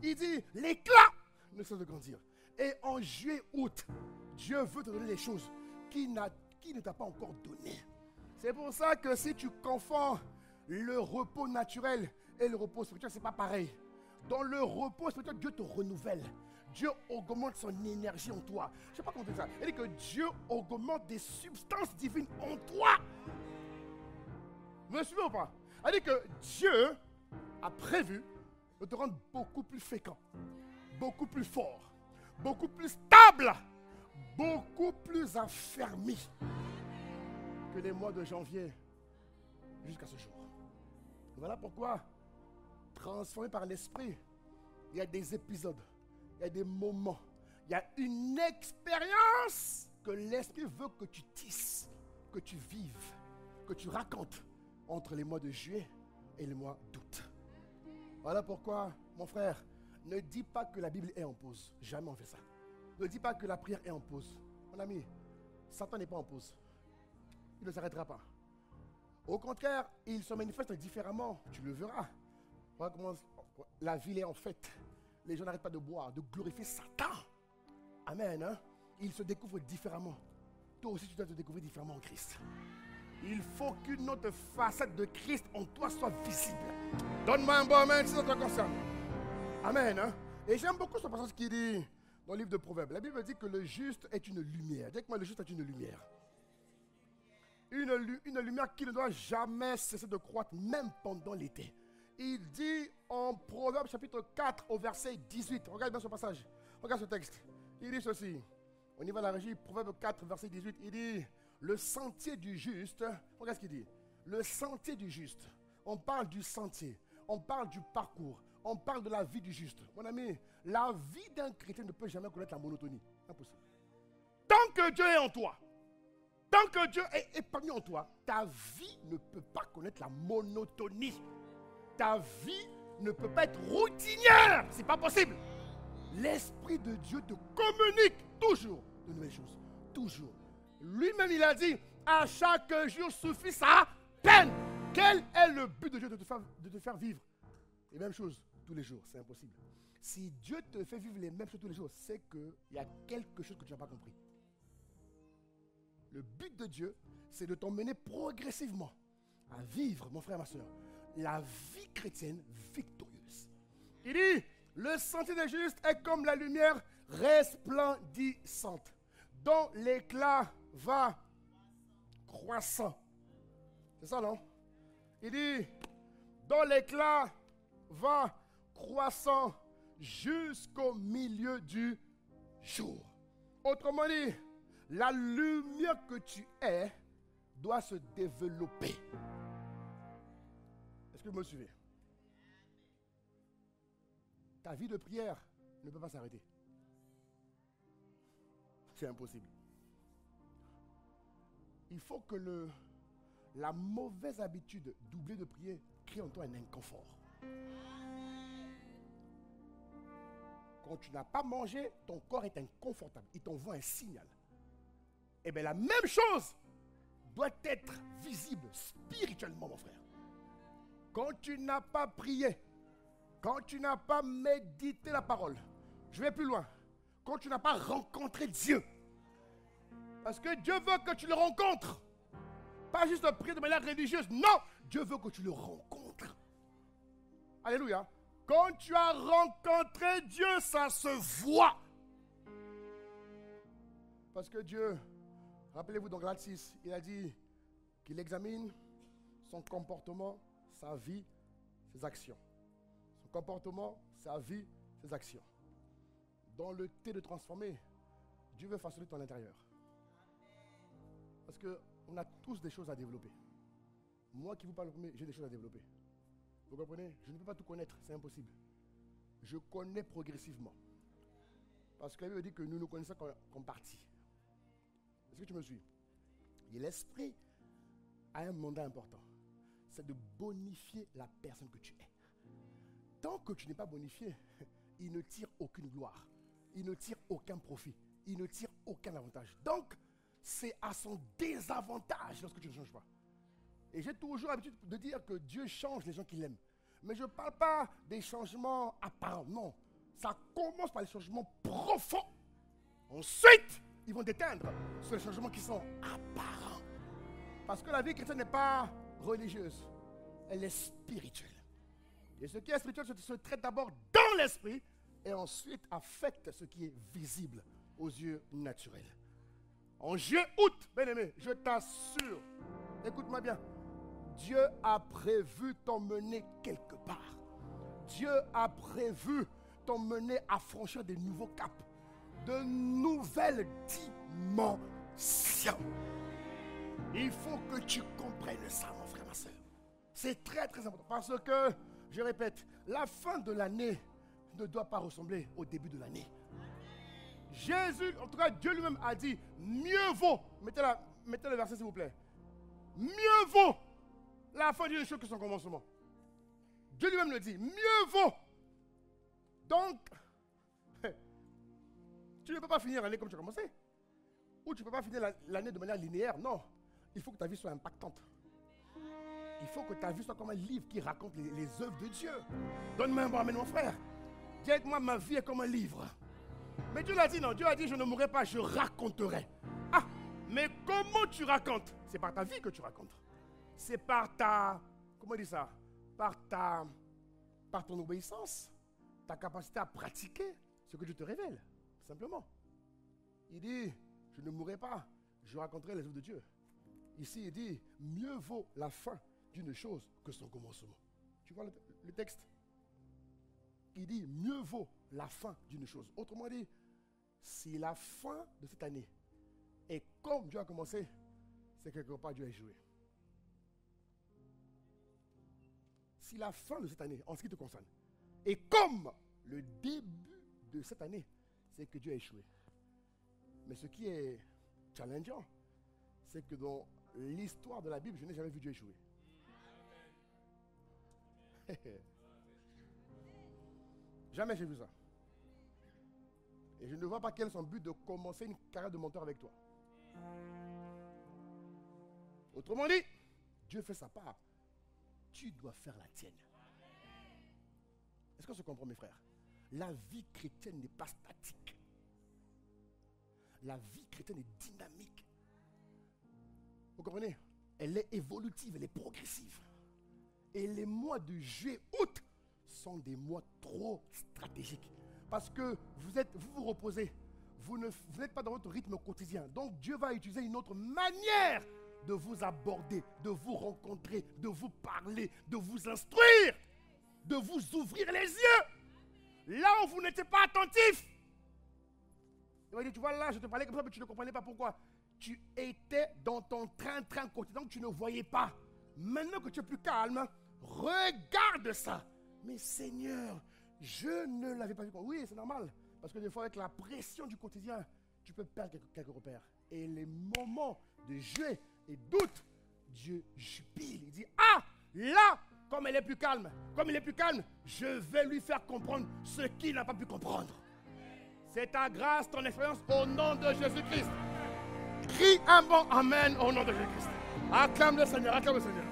Il dit, l'éclat ne cesse de grandir. Et en juillet, août, Dieu veut te donner des choses qu'il ne t'a pas encore données. C'est pour ça que si tu confonds le repos naturel et le repos spirituel, ce n'est pas pareil. Dans le repos spirituel, Dieu te renouvelle. Dieu augmente son énergie en toi. Je ne sais pas comment dire ça. Il dit que Dieu augmente des substances divines en toi. Vous me suivez ou pas? Il dit que Dieu a prévu de te rendre beaucoup plus fécond, beaucoup plus fort, beaucoup plus stable, beaucoup plus affermi que les mois de janvier jusqu'à ce jour. Voilà pourquoi, transformé par l'esprit, il y a des épisodes, il y a des moments, il y a une expérience que l'esprit veut que tu tisses, que tu vives, que tu racontes entre les mois de juillet et les mois d'août. Voilà pourquoi, mon frère, ne dis pas que la Bible est en pause. Jamais on fait ça. Ne dis pas que la prière est en pause. Mon ami, Satan n'est pas en pause. Il ne s'arrêtera pas. Au contraire, il se manifeste différemment. Tu le verras. Voilà comment la ville est en fête. Les gens n'arrêtent pas de boire, de glorifier Satan. Amen. Hein? Il se découvre différemment. Toi aussi, tu dois te découvrir différemment en Christ. Il faut qu'une autre facette de Christ en toi soit visible. Donne-moi un bon amen si ça te concerne. Amen. Hein? Et j'aime beaucoup ce passage qui dit dans le livre de Proverbes. La Bible dit que le juste est une lumière. Dis-moi, le juste est une lumière. Une lumière qui ne doit jamais cesser de croître, même pendant l'été. Il dit en Proverbes chapitre 4 au verset 18. Regarde bien ce passage. Regarde ce texte. Il dit ceci. On y va à la régie. Proverbes 4 verset 18. Il dit le sentier du juste. Regarde ce qu'il dit. Le sentier du juste. On parle du sentier. On parle du parcours. On parle de la vie du juste. Mon ami, la vie d'un chrétien ne peut jamais connaître la monotonie. Impossible. Tant que Dieu est en toi, tant que Dieu est épanoui en toi, ta vie ne peut pas connaître la monotonie. Ta vie ne peut pas être routinière. C'est pas possible. L'Esprit de Dieu te communique toujours de nouvelles choses. Toujours. Lui-même, il a dit, à chaque jour suffit sa peine. Quel est le but de Dieu de te faire vivre les mêmes choses tous les jours? C'est impossible. Si Dieu te fait vivre les mêmes choses tous les jours, c'est qu'il y a quelque chose que tu n'as pas compris. Le but de Dieu, c'est de t'emmener progressivement à vivre, mon frère, ma soeur, la vie chrétienne victorieuse. Il dit, le sentier des justes est comme la lumière resplendissante, dont l'éclat va croissant. C'est ça, non? Il dit, dont l'éclat va croissant jusqu'au milieu du jour. Autrement dit, la lumière que tu es doit se développer. Est-ce que vous me suivez? Ta vie de prière ne peut pas s'arrêter. C'est impossible. Il faut que la mauvaise habitude d'oublier de prier crée en toi un inconfort. Quand tu n'as pas mangé, ton corps est inconfortable. Il t'envoie un signal. Eh bien, la même chose doit être visible spirituellement, mon frère. Quand tu n'as pas prié, quand tu n'as pas médité la parole, je vais plus loin, quand tu n'as pas rencontré Dieu, parce que Dieu veut que tu le rencontres, pas juste prier de manière religieuse, non, Dieu veut que tu le rencontres. Alléluia. Quand tu as rencontré Dieu, ça se voit. Parce que Dieu, rappelez-vous dans Galates 6, il a dit qu'il examine son comportement, sa vie, ses actions. Son comportement, sa vie, ses actions. Dans le thé de transformer, Dieu veut façonner ton intérieur. Parce qu'on a tous des choses à développer. Moi qui vous parle, j'ai des choses à développer. Vous comprenez? Je ne peux pas tout connaître, c'est impossible. Je connais progressivement. Parce que la Bible dit que nous nous connaissons qu'en partie. Est-ce que tu me suis? Et l'esprit a un mandat important. C'est de bonifier la personne que tu es. tant que tu n'es pas bonifié, il ne tire aucune gloire. Il ne tire aucun profit. Il ne tire aucun avantage. Donc, c'est à son désavantage lorsque tu ne changes pas. Et j'ai toujours l'habitude de dire que Dieu change les gens qu'il aime. Mais je ne parle pas des changements apparents, non. Ça commence par les changements profonds. Ensuite, ils vont déteindre sur les changements qui sont apparents. Parce que la vie chrétienne n'est pas religieuse, elle est spirituelle. Et ce qui est spirituel se traite d'abord dans l'esprit et ensuite affecte ce qui est visible aux yeux naturels. En juillet, août, bien-aimé, je t'assure, écoute-moi bien, Dieu a prévu t'emmener quelque part. Dieu a prévu t'emmener à franchir des nouveaux caps, de nouvelles dimensions. Il faut que tu comprennes ça, mon frère, ma soeur. C'est très très important parce que, je répète, la fin de l'année ne doit pas ressembler au début de l'année. Jésus, en tout cas Dieu lui-même a dit, mieux vaut, mettez le verset s'il vous plaît, mieux vaut la fin d'une chose que son commencement. Dieu lui-même le dit, mieux vaut. Donc, tu ne peux pas finir l'année comme tu as commencé. Ou tu ne peux pas finir l'année de manière linéaire. Non, il faut que ta vie soit impactante. Il faut que ta vie soit comme un livre qui raconte les œuvres de Dieu. Donne-moi un bon amen, mon frère. Dis avec moi, ma vie est comme un livre. Mais Dieu l'a dit, non, Dieu a dit, je ne mourrai pas, je raconterai. Ah, mais comment tu racontes? C'est par ta vie que tu racontes. C'est par ta, comment on dit ça? Par ton obéissance, ta capacité à pratiquer ce que Dieu te révèle, simplement. Il dit, je ne mourrai pas, je raconterai les œuvres de Dieu. Ici, il dit, mieux vaut la fin d'une chose que son commencement. Tu vois le texte? Il dit, mieux vaut la fin d'une chose. Autrement dit, si la fin de cette année est comme Dieu a commencé, c'est quelque part Dieu a échoué. Si la fin de cette année, en ce qui te concerne, est comme le début de cette année, c'est que Dieu a échoué. Mais ce qui est challengeant, c'est que dans l'histoire de la Bible, je n'ai jamais vu Dieu échouer. Jamais j'ai vu ça. Et je ne vois pas quel est son but de commencer une carrière de mentor avec toi. Autrement dit, Dieu fait sa part. Tu dois faire la tienne. Est-ce qu'on se comprend, mes frères? La vie chrétienne n'est pas statique. La vie chrétienne est dynamique. Vous comprenez? Elle est évolutive, elle est progressive. Et les mois de juillet, août sont des mois trop stratégiques. Parce que vous vous reposez. Vous n'êtes pas dans votre rythme quotidien. Donc Dieu va utiliser une autre manière de vous aborder, de vous rencontrer, de vous parler, de vous instruire, de vous ouvrir les yeux. Là où vous n'étiez pas attentif. Il va dire, tu vois là, je te parlais comme ça, mais tu ne comprenais pas pourquoi. Tu étais dans ton train-train quotidien, donc tu ne voyais pas. Maintenant que tu es plus calme, regarde ça. Mais Seigneur, je ne l'avais pas vu. Oui, c'est normal. Parce que des fois, avec la pression du quotidien, tu peux perdre quelques repères. Et les moments de juillet et d'août, Dieu jubile. Il dit, ah, là, comme elle est plus calme, comme il est plus calme, je vais lui faire comprendre ce qu'il n'a pas pu comprendre. C'est ta grâce, ton expérience, au nom de Jésus-Christ. Crie un bon amen au nom de Jésus-Christ. Acclame le Seigneur, acclame le Seigneur.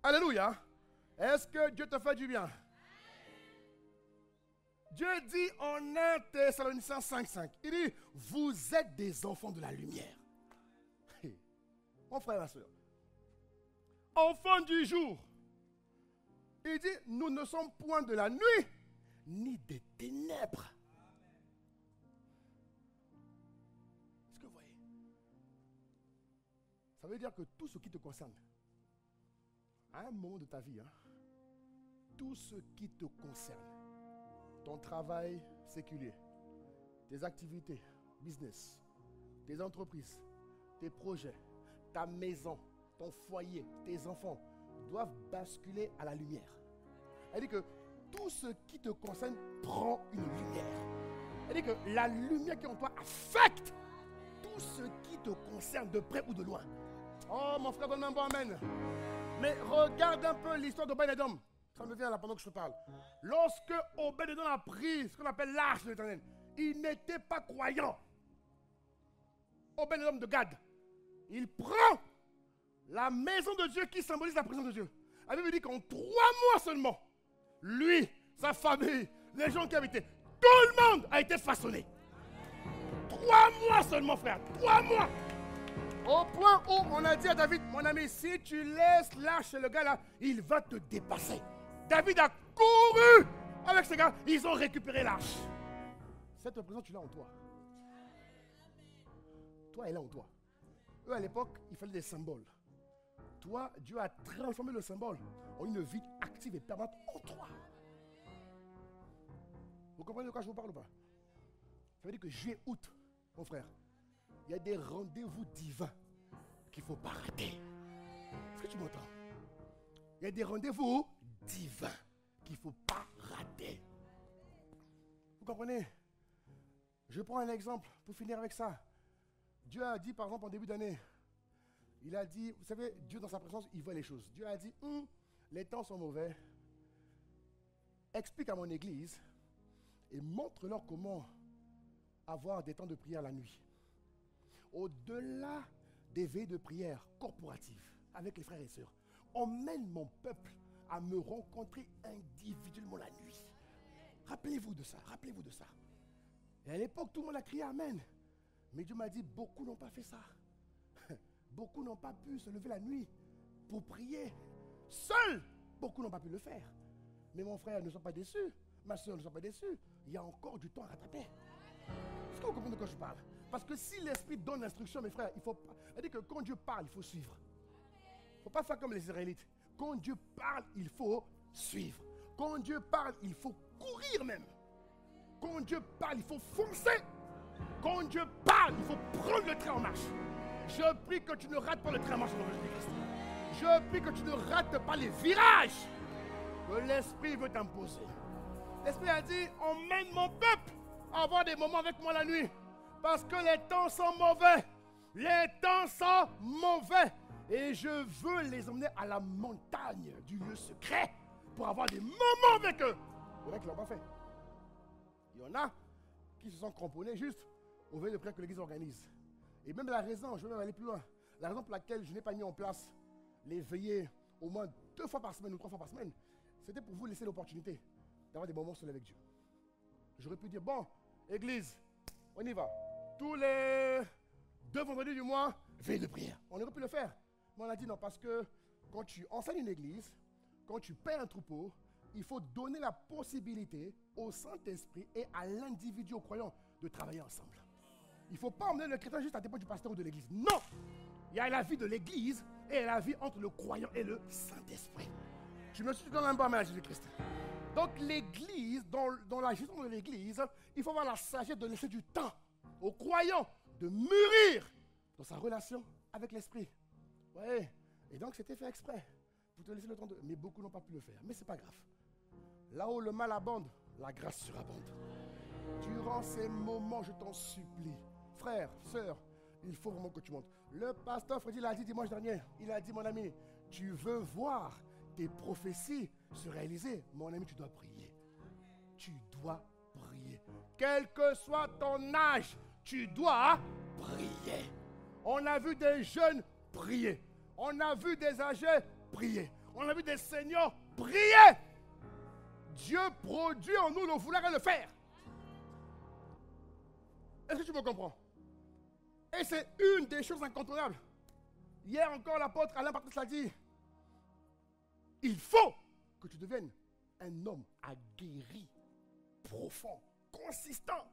Alléluia. Est-ce que Dieu te fait du bien? Dieu dit en 1 Thessaloniciens 5:5, il dit, vous êtes des enfants de la lumière. Mon frère et ma soeur, enfants du jour, il dit, nous ne sommes point de la nuit, ni des ténèbres. Est-ce que vous voyez? Ça veut dire que tout ce qui te concerne, à un moment de ta vie, tout ce qui te concerne, ton travail séculier, tes activités, business, tes entreprises, tes projets, ta maison, ton foyer, tes enfants, doivent basculer à la lumière. Elle dit que tout ce qui te concerne prend une lumière. Elle dit que la lumière qui est en toi affecte tout ce qui te concerne de près ou de loin. Oh, mon frère, donne un bon amen. Mais regarde un peu l'histoire d'Obed-Edom. Ça me vient là pendant que je te parle. Lorsque Obed-Edom a pris ce qu'on appelle l'arche de l'Éternel, il n'était pas croyant. Obed-Edom de Gad, il prend la maison de Dieu qui symbolise la présence de Dieu. La Bible dit qu'en 3 mois seulement, lui, sa famille, les gens qui habitaient, tout le monde a été façonné. 3 mois seulement, frère. 3 mois. Au point où on a dit à David, mon ami, si tu laisses l'arche chez le gars là, il va te dépasser. David a couru avec ces gars, ils ont récupéré l'arche. Cette présence, tu l'as en toi. Toi, elle est en toi. Eux, à l'époque, il fallait des symboles. Toi, Dieu a transformé le symbole en une vie active et permanente en toi. Vous comprenez de quoi je vous parle ou pas? Ça veut dire que juillet, août, mon frère, il y a des rendez-vous divins qu'il ne faut pas rater. Est-ce que tu m'entends? Il y a des rendez-vous divins qu'il ne faut pas rater. Vous comprenez? Je prends un exemple pour finir avec ça. Dieu a dit, par exemple, en début d'année, il a dit, vous savez, Dieu dans sa présence, il voit les choses. Dieu a dit, les temps sont mauvais. Explique à mon église et montre-leur comment avoir des temps de prière la nuit. Au-delà des veilles de prière corporatives avec les frères et sœurs, emmène mon peuple à me rencontrer individuellement la nuit. Rappelez-vous de ça, rappelez-vous de ça. Et à l'époque, tout le monde a crié Amen. Mais Dieu m'a dit, beaucoup n'ont pas fait ça. Beaucoup n'ont pas pu se lever la nuit pour prier. Seuls, beaucoup n'ont pas pu le faire. Mais mon frère, ne sois pas déçu. Ma soeur, ne sois pas déçu. Il y a encore du temps à rattraper. Est-ce que vous comprenez de quoi je parle? Parce que si l'Esprit donne l'instruction, mes frères, il faut pas. C'est-à-dire que quand Dieu parle, il faut suivre. Il ne faut pas faire comme les Israélites. Quand Dieu parle, il faut suivre. Quand Dieu parle, il faut courir même. Quand Dieu parle, il faut foncer. Quand Dieu parle, il faut prendre le train en marche. Je prie que tu ne rates pas le train en marche au nom de Jésus-Christ. Je prie que tu ne rates pas les virages que l'Esprit veut t'imposer. L'Esprit a dit, emmène mon peuple à avoir des moments avec moi la nuit. Parce que les temps sont mauvais. Les temps sont mauvais. Et je veux les emmener à la montagne du lieu secret pour avoir des moments avec eux. Il y en a qui ne l'ont pas fait. Il y en a qui se sont cramponnés juste au veille de prière que l'Église organise. Et même la raison, je vais même aller plus loin, la raison pour laquelle je n'ai pas mis en place les veillées au moins 2 fois par semaine ou 3 fois par semaine, c'était pour vous laisser l'opportunité d'avoir des moments seuls avec Dieu. J'aurais pu dire, bon, Église, on y va. Tous les 2 vendredis du mois, veille de prière. On aurait pu le faire. Mais on a dit non, parce que quand tu enseignes une église, quand tu paies un troupeau, il faut donner la possibilité au Saint-Esprit et à l'individu, au croyant, de travailler ensemble. Il ne faut pas emmener le chrétien juste à dépend du pasteur ou de l'église. Non! Il y a la vie de l'église et la vie entre le croyant et le Saint-Esprit. Je me suis donné un bon amen à Jésus-Christ. Donc l'église, dans la gestion de l'église, il faut avoir la sagesse de laisser du temps aux croyants de mûrir dans sa relation avec l'Esprit. Oui, et donc c'était fait exprès pour te laisser le temps de... Mais beaucoup n'ont pas pu le faire, mais ce n'est pas grave. Là où le mal abonde, la grâce surabonde. Durant ces moments, je t'en supplie, frère, sœur, il faut vraiment que tu montes. Le pasteur Freddy l'a dit dimanche dernier, il a dit, mon ami, tu veux voir tes prophéties se réaliser, mon ami, tu dois prier. Tu dois prier. Quel que soit ton âge, tu dois prier. On a vu des jeunes prier. On a vu des âgés prier. On a vu des seniors prier. Dieu produit en nous le vouloir et le faire. Est-ce que tu me comprends? Et c'est une des choses incontournables. Hier encore, l'apôtre Alain Patrice l'a dit. Il faut que tu deviennes un homme aguerri, profond, consistant.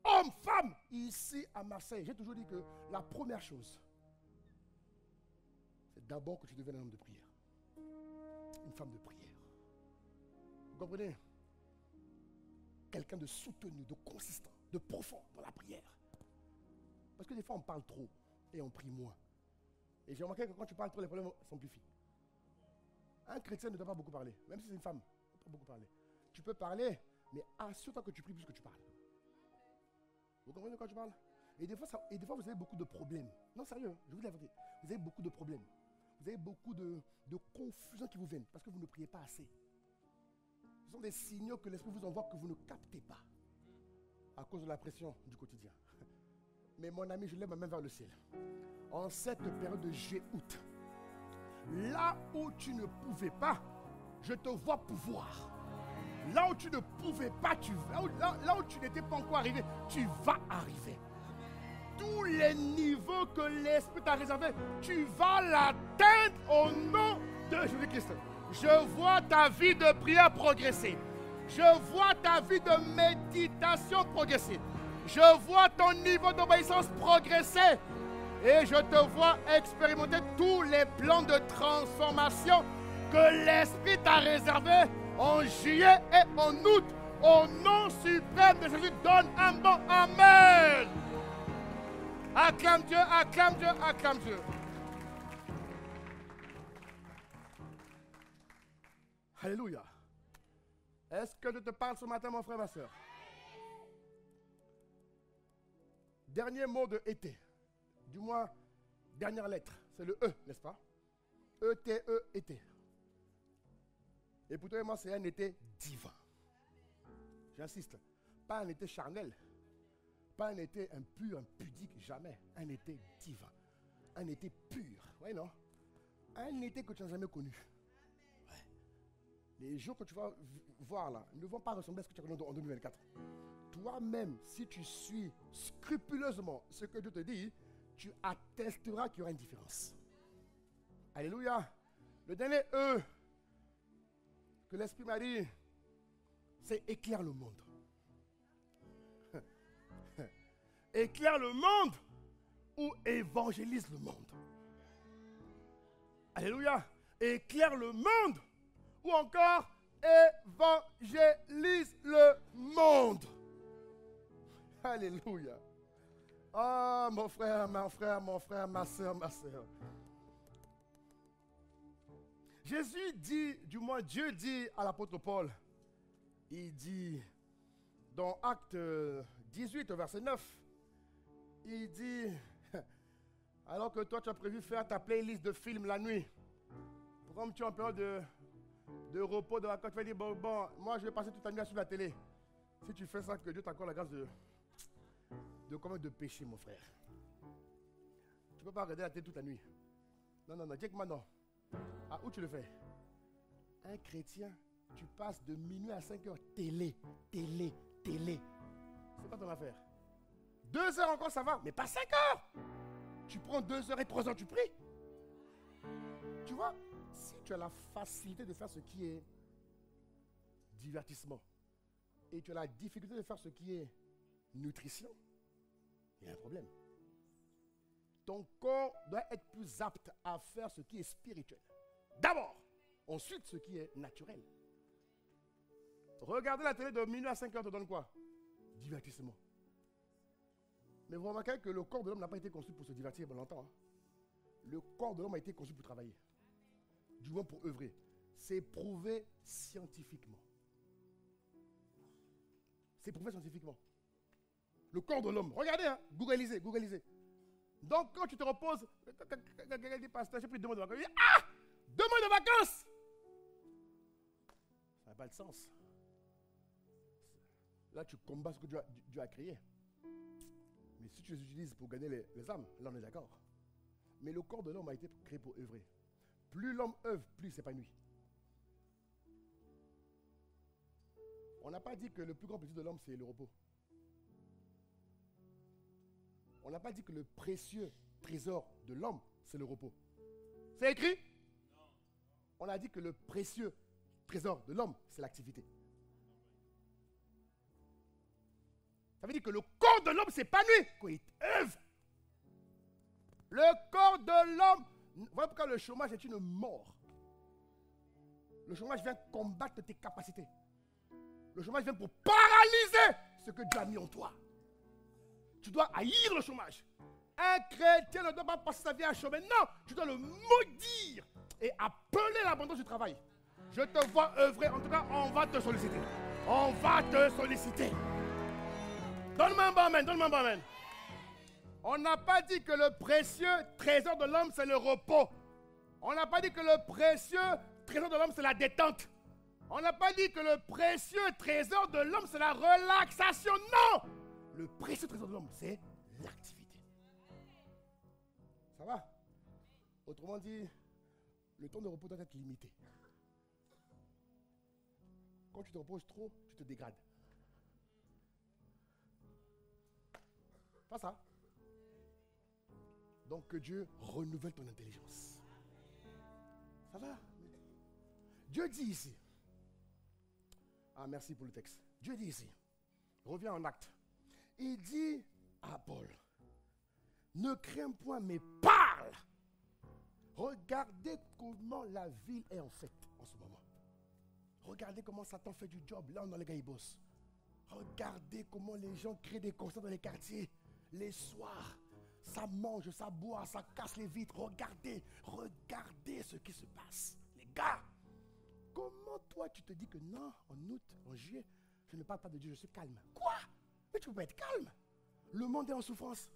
Homme, femme, ici à Marseille, j'ai toujours dit que la première chose, c'est d'abord que tu deviennes un homme de prière. Une femme de prière. Vous comprenez? Quelqu'un de soutenu, de consistant, de profond dans la prière. Parce que des fois, on parle trop et on prie moins. Et j'ai remarqué que quand tu parles trop, les problèmes s'amplifient. Un chrétien ne doit pas beaucoup parler, même si c'est une femme, il ne doit pas beaucoup parler. Tu peux parler, mais assure-toi que tu pries plus que tu parles. Vous comprenez de quoi je parle? Et des fois, vous avez beaucoup de problèmes. Non, sérieux, je vous dis la vérité. Vous avez beaucoup de problèmes. Vous avez beaucoup de confusion qui vous viennent parce que vous ne priez pas assez. Ce sont des signaux que l'Esprit vous envoie que vous ne captez pas à cause de la pression du quotidien. Mais mon ami, je lève ma main vers le ciel. En cette période de juillet-août, là où tu ne pouvais pas, je te vois pouvoir. Là où tu ne pouvais pas, là où tu n'étais pas encore arrivé, tu vas arriver. Tous les niveaux que l'Esprit t'a réservés, tu vas l'atteindre au nom de Jésus-Christ. Je vois ta vie de prière progresser. Je vois ta vie de méditation progresser. Je vois ton niveau d'obéissance progresser. Et je te vois expérimenter tous les plans de transformation que l'Esprit t'a réservés en juillet et en août. Au nom suprême de Jésus, donne un bon Amen. Acclame Dieu, acclame Dieu, acclame Dieu. Alléluia. Est-ce que je te parle ce matin, mon frère, ma soeur? Dernier mot de été. Du moins, dernière lettre. C'est le E, n'est-ce pas? E-T-E, été. Et pour toi et moi, c'est un été divin. J'insiste. Pas un été charnel. Pas un été impur, impudique, jamais. Un été divin. Un été pur. Oui, non? Un été que tu n'as jamais connu. Ouais. Les jours que tu vas voir là ne vont pas ressembler à ce que tu as connu en 2024. Toi-même, si tu suis scrupuleusement ce que Dieu te dit, tu attesteras qu'il y aura une différence. Alléluia. Le dernier E que l'Esprit m'a dit, c'est éclaire le monde. Éclaire le monde ou évangélise le monde. Alléluia. Éclaire le monde ou encore évangélise le monde. Alléluia. Oh, mon frère, ma soeur, ma soeur. Jésus dit, du moins Dieu dit à l'apôtre Paul, il dit dans Acte 18, verset 9, il dit, alors que toi tu as prévu faire ta playlist de films la nuit, comme tu es en période de repos, de vacances, tu vas dire, bon, moi je vais passer toute la nuit sur la télé. Si tu fais ça, que Dieu t'accorde la grâce de commettre de péché, mon frère. Tu ne peux pas regarder la télé toute la nuit. Non, dis que moi non. Ah, où tu le fais? Un chrétien, tu passes de minuit à 5 heures, télé. C'est pas ton affaire. 2 heures encore, ça va, mais pas 5 heures. Tu prends 2 heures et 3 heures, tu pries. Tu vois, si tu as la facilité de faire ce qui est divertissement et tu as la difficulté de faire ce qui est nutrition, il y a un problème. Ton corps doit être plus apte à faire ce qui est spirituel. D'abord, ensuite ce qui est naturel. Regarder la télé de minuit à 5 heures te donne quoi? Divertissement. Mais vous remarquez que le corps de l'homme n'a pas été conçu pour se divertir pendant longtemps. Hein? Le corps de l'homme a été conçu pour travailler. Du moins pour œuvrer. C'est prouvé scientifiquement. C'est prouvé scientifiquement. Le corps de l'homme. Regardez, hein? Googlisez. Donc quand tu te reposes, quelqu'un dit, pasteur, j'ai pris 2 mois de vacances. Il dit, ah! 2 mois de vacances! Ça n'a pas de sens. Là, tu combats ce que Dieu a créé. Mais si tu les utilises pour gagner les âmes, là on est d'accord. Mais le corps de l'homme a été créé pour œuvrer. Plus l'homme œuvre, plus il s'épanouit. On n'a pas dit que le plus grand plaisir de l'homme, c'est le repos. On n'a pas dit que le précieux trésor de l'homme, c'est le repos. C'est écrit? Non. On a dit que le précieux trésor de l'homme, c'est l'activité. Ça veut dire que le corps de l'homme s'épanouit quand il œuvre. Le corps de l'homme, voilà pourquoi le chômage est une mort. Le chômage vient combattre tes capacités. Le chômage vient pour paralyser ce que Dieu a mis en toi. Tu dois haïr le chômage. Un chrétien ne doit pas passer sa vie à chômer. Non, tu dois le maudire et appeler l'abondance du travail. Je te vois œuvrer. En tout cas, on va te solliciter. On va te solliciter. Donne-moi un bon amen, donne-moi un bon amen. On n'a pas dit que le précieux trésor de l'homme, c'est le repos. On n'a pas dit que le précieux trésor de l'homme, c'est la détente. On n'a pas dit que le précieux trésor de l'homme, c'est la relaxation. Non! Le précieux trésor de l'homme, c'est l'activité. Ça va? Autrement dit, le temps de repos doit être limité. Quand tu te reposes trop, tu te dégrades. Pas ça. Donc que Dieu renouvelle ton intelligence. Ça va? Dieu dit ici. Ah, merci pour le texte. Dieu dit ici. Reviens en acte. Il dit à Paul, ne crains point, mais parle. Regardez comment la ville est en fête en ce moment. Regardez comment Satan fait du job. Là, on a les gars, ils bossent. Regardez comment les gens créent des concerts dans les quartiers. Les soirs, ça mange, ça boit, ça casse les vitres. Regardez ce qui se passe. Les gars, comment toi tu te dis que non, en août, en juillet, je ne parle pas de Dieu, je suis calme. Quoi? Mais tu ne peux pas être calme. Le monde est en souffrance.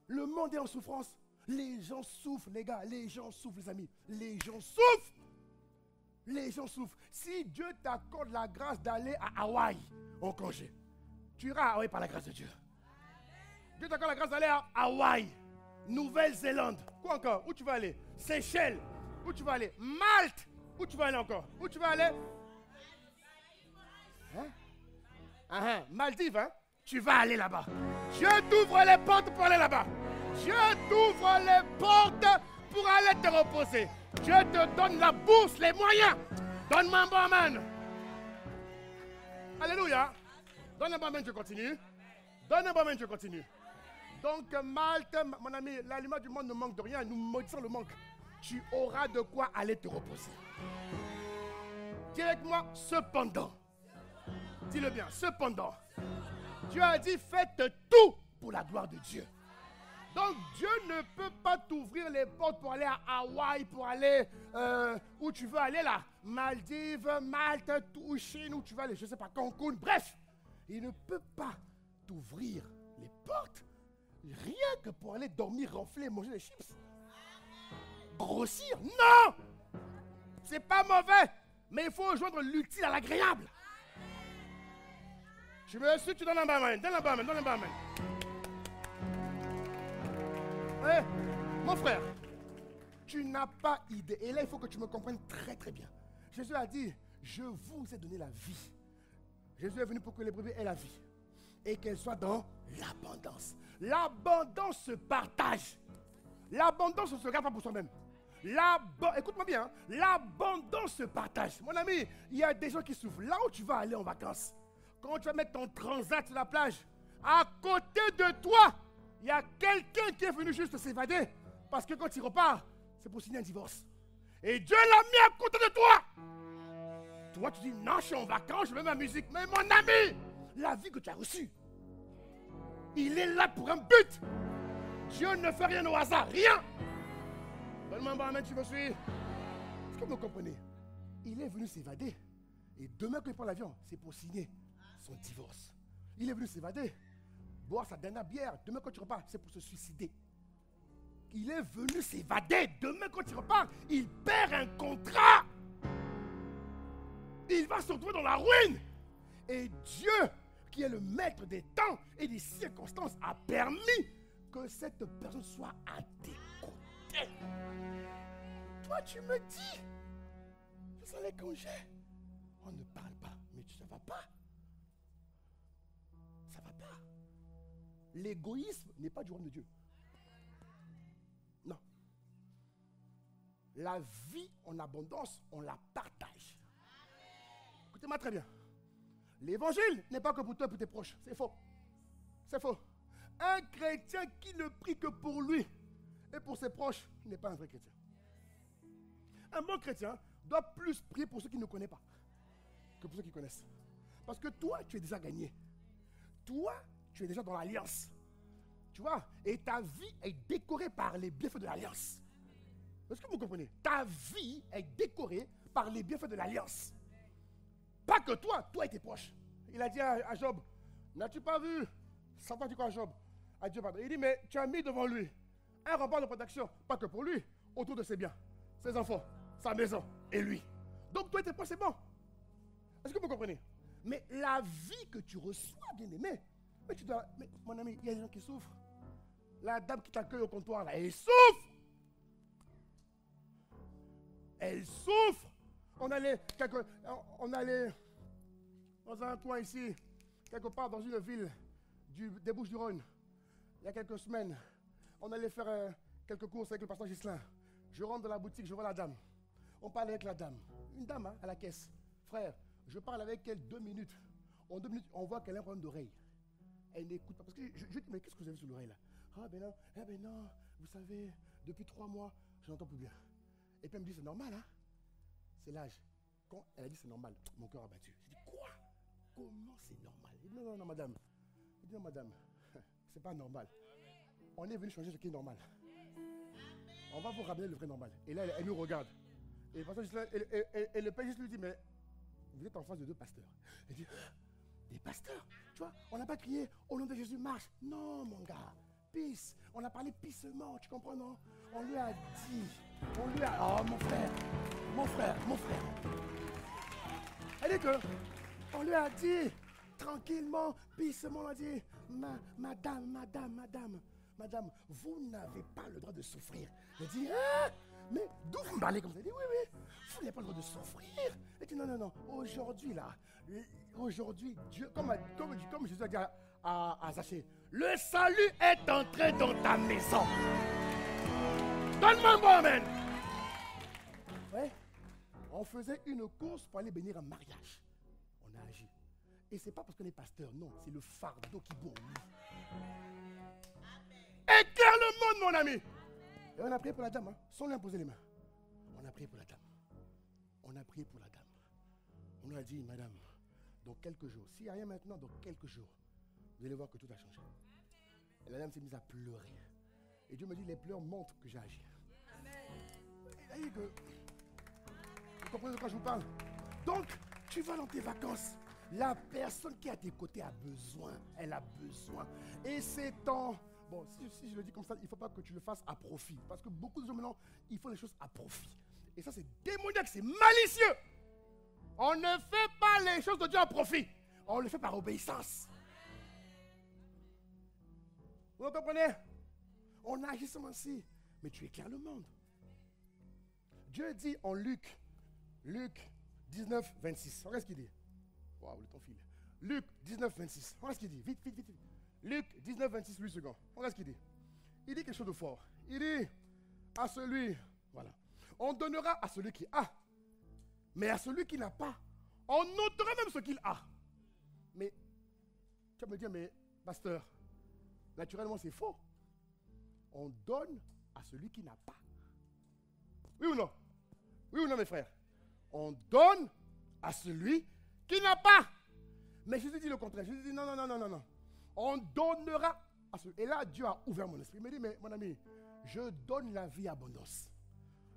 Le monde est en souffrance. Les gens souffrent, les gars. Les gens souffrent, les amis. Les gens souffrent. Les gens souffrent. Si Dieu t'accorde la grâce d'aller à Hawaï en congé, tu iras à Hawaï par la grâce de Dieu. Dieu t'accorde la grâce d'aller à Hawaï, Nouvelle-Zélande. Quoi encore? Où tu vas aller? Seychelles. Où tu vas aller? Malte. Où tu vas aller encore? Où tu vas aller? Hein? Maldives, hein? Tu vas aller là-bas. Dieu t'ouvre les portes pour aller là-bas. Dieu t'ouvre les portes pour aller te reposer. Dieu te donne la bourse, les moyens. Donne-moi un bon amen. Alléluia. Donne un bon amen, je continue. Donne un bon amen, je continue. Donc, Malte, mon ami, l'aliment du monde ne manque de rien. Nous maudissons le manque. Tu auras de quoi aller te reposer. Dis avec moi, cependant. Dis-le bien, cependant. Dieu a dit, faites tout pour la gloire de Dieu. Donc, Dieu ne peut pas t'ouvrir les portes pour aller à Hawaï, pour aller où tu veux aller là. Maldives, Malte, Chine, où tu veux aller, je ne sais pas, Cancun, bref. Il ne peut pas t'ouvrir les portes rien que pour aller dormir, ronfler, manger des chips. Grossir, non! C'est pas mauvais, mais il faut joindre l'utile à l'agréable. Je me suis, tu donnes un barman, donne un barman, donne un barman. Hey, mon frère, tu n'as pas idée. Et là, il faut que tu me comprennes très très bien. Jésus a dit, je vous ai donné la vie. Jésus est venu pour que les brebis aient la vie. Et qu'elle soit dans l'abondance. L'abondance se partage. L'abondance ne se regarde pas pour soi-même. Écoute-moi bien, hein? L'abondance se partage. Mon ami, il y a des gens qui souffrent. Là où tu vas aller en vacances, quand tu vas mettre ton transat sur la plage, à côté de toi, il y a quelqu'un qui est venu juste s'évader. Parce que quand il repart, c'est pour signer un divorce. Et Dieu l'a mis à côté de toi. Toi, tu dis, non, je suis en vacances, je mets ma musique. Mais mon ami, la vie que tu as reçue, il est là pour un but. Dieu ne fait rien au hasard, rien. Donne-moi un bon amen, tu me suis. Est-ce que vous me comprenez? Il est venu s'évader. Et demain, quand il prend l'avion, c'est pour signer son divorce. Il est venu s'évader, boire sa dernière bière. Demain, quand tu repars, c'est pour se suicider. Il est venu s'évader. Demain, quand il repart, il perd un contrat. Il va se retrouver dans la ruine. Et Dieu, qui est le maître des temps et des circonstances, a permis que cette personne soit à décoûter. Toi, tu me dis, je sens les congés. On ne parle pas, mais ça ne va pas. Ça ne va pas. L'égoïsme n'est pas du royaume de Dieu. Non. La vie en abondance, on la partage. Écoutez-moi très bien. L'évangile n'est pas que pour toi et pour tes proches. C'est faux. C'est faux. Un chrétien qui ne prie que pour lui et pour ses proches n'est pas un vrai chrétien. Un bon chrétien doit plus prier pour ceux qui ne connaissent pas que pour ceux qui connaissent. Parce que toi, tu es déjà gagné. Toi, tu es déjà dans l'alliance. Tu vois? Et ta vie est décorée par les bienfaits de l'alliance. Est-ce que vous comprenez? Ta vie est décorée par les bienfaits de l'alliance. Pas que toi et tes proches. Il a dit à Job, n'as-tu pas vu? Satan dit quoi à Job? à Dieu, pardon. Il dit, mais tu as mis devant lui un rempart de protection, pas que pour lui, autour de ses biens, ses enfants, sa maison et lui. Donc toi et tes proches, c'est bon. Est-ce que vous comprenez? Mais la vie que tu reçois, bien aimé, mais mon ami, il y a des gens qui souffrent. La dame qui t'accueille au comptoir, là, elle souffre. Elle souffre. On allait dans un coin ici, quelque part dans une ville des Bouches-du-Rhône, il y a quelques semaines. On allait faire quelques courses avec le pasteur Ghislain. Je rentre dans la boutique, je vois la dame. On parle avec la dame. Une dame à la caisse. Frère, je parle avec elle 2 minutes. En 2 minutes, on voit qu'elle a un problème d'oreille. Elle n'écoute pas. Parce que je dis, mais qu'est-ce que vous avez sur l'oreille là? Ah ben non, vous savez, depuis 3 mois, je n'entends plus bien. Et puis elle me dit, c'est normal, hein? C'est l'âge. Quand elle a dit c'est normal, mon cœur a battu. J'ai dit, quoi? Comment c'est normal? Elle dit, non, madame. Elle dit, non, madame, c'est pas normal. On est venu changer ce qui est normal. On va vous ramener le vrai normal. Et là, elle nous regarde. Et le père juste lui dit, mais vous êtes en face de 2 pasteurs. Elle dit, des pasteurs? Tu vois, on n'a pas crié au nom de Jésus, marche. Non, mon gars, peace. On a parlé peace seulement, tu comprends, non? On lui a dit, oh, mon frère. Elle dit que, on lui a dit, tranquillement, peace seulement, on a dit, madame, vous n'avez pas le droit de souffrir. Elle dit, hein? Mais d'où vous me parlez comme ça? Elle dit, oui, vous n'avez pas le droit de souffrir. Elle dit, non, aujourd'hui, Dieu, comme Jésus a dit à Zachée, le salut est entré dans ta maison. Donne-moi un bon amen. Ouais, on faisait une course pour aller bénir un mariage. On a agi. Et c'est pas parce qu'on est pasteur, non, c'est le fardeau qui bourre. Éclaire le monde, mon ami. Et on a prié pour la dame, hein, sans lui imposer les mains. On a prié pour la dame. On lui a dit, madame, dans quelques jours, s'il n'y a rien maintenant, dans quelques jours, vous allez voir que tout a changé. Et la dame s'est mise à pleurer. Et Dieu me dit, les pleurs montrent que j'ai agi. Il a dit que, vous comprenez de quoi je vous parle? Donc, tu vas dans tes vacances. La personne qui est à tes côtés a besoin. Elle a besoin. Et c'est temps. Bon, si je le dis comme ça, il ne faut pas que tu le fasses à profit. Parce que beaucoup de gens maintenant, ils font les choses à profit. Et ça, c'est démoniaque, c'est malicieux. On ne fait pas les choses de Dieu à profit. On le fait par obéissance. Vous comprenez? On agit seulement ainsi. Mais tu éclaires le monde. Dieu dit en Luc 19, 26. Regarde ce qu'il dit. Waouh, le temps file. Luc 19, 26. Regarde ce qu'il dit. Vite. Luc 19, 26, 8 secondes. Regarde ce qu'il dit. Il dit quelque chose de fort. Il dit à celui, voilà, on donnera à celui qui a. Mais à celui qui n'a pas, on notera même ce qu'il a. Mais, tu vas me dire, mais pasteur, naturellement c'est faux. On donne à celui qui n'a pas. Oui ou non? Oui ou non, mes frères? On donne à celui qui n'a pas. Mais Jésus dit le contraire. Jésus dit non. On donnera à celui. Et là, Dieu a ouvert mon esprit. Il me dit, mais mon ami, je donne la vie abondance.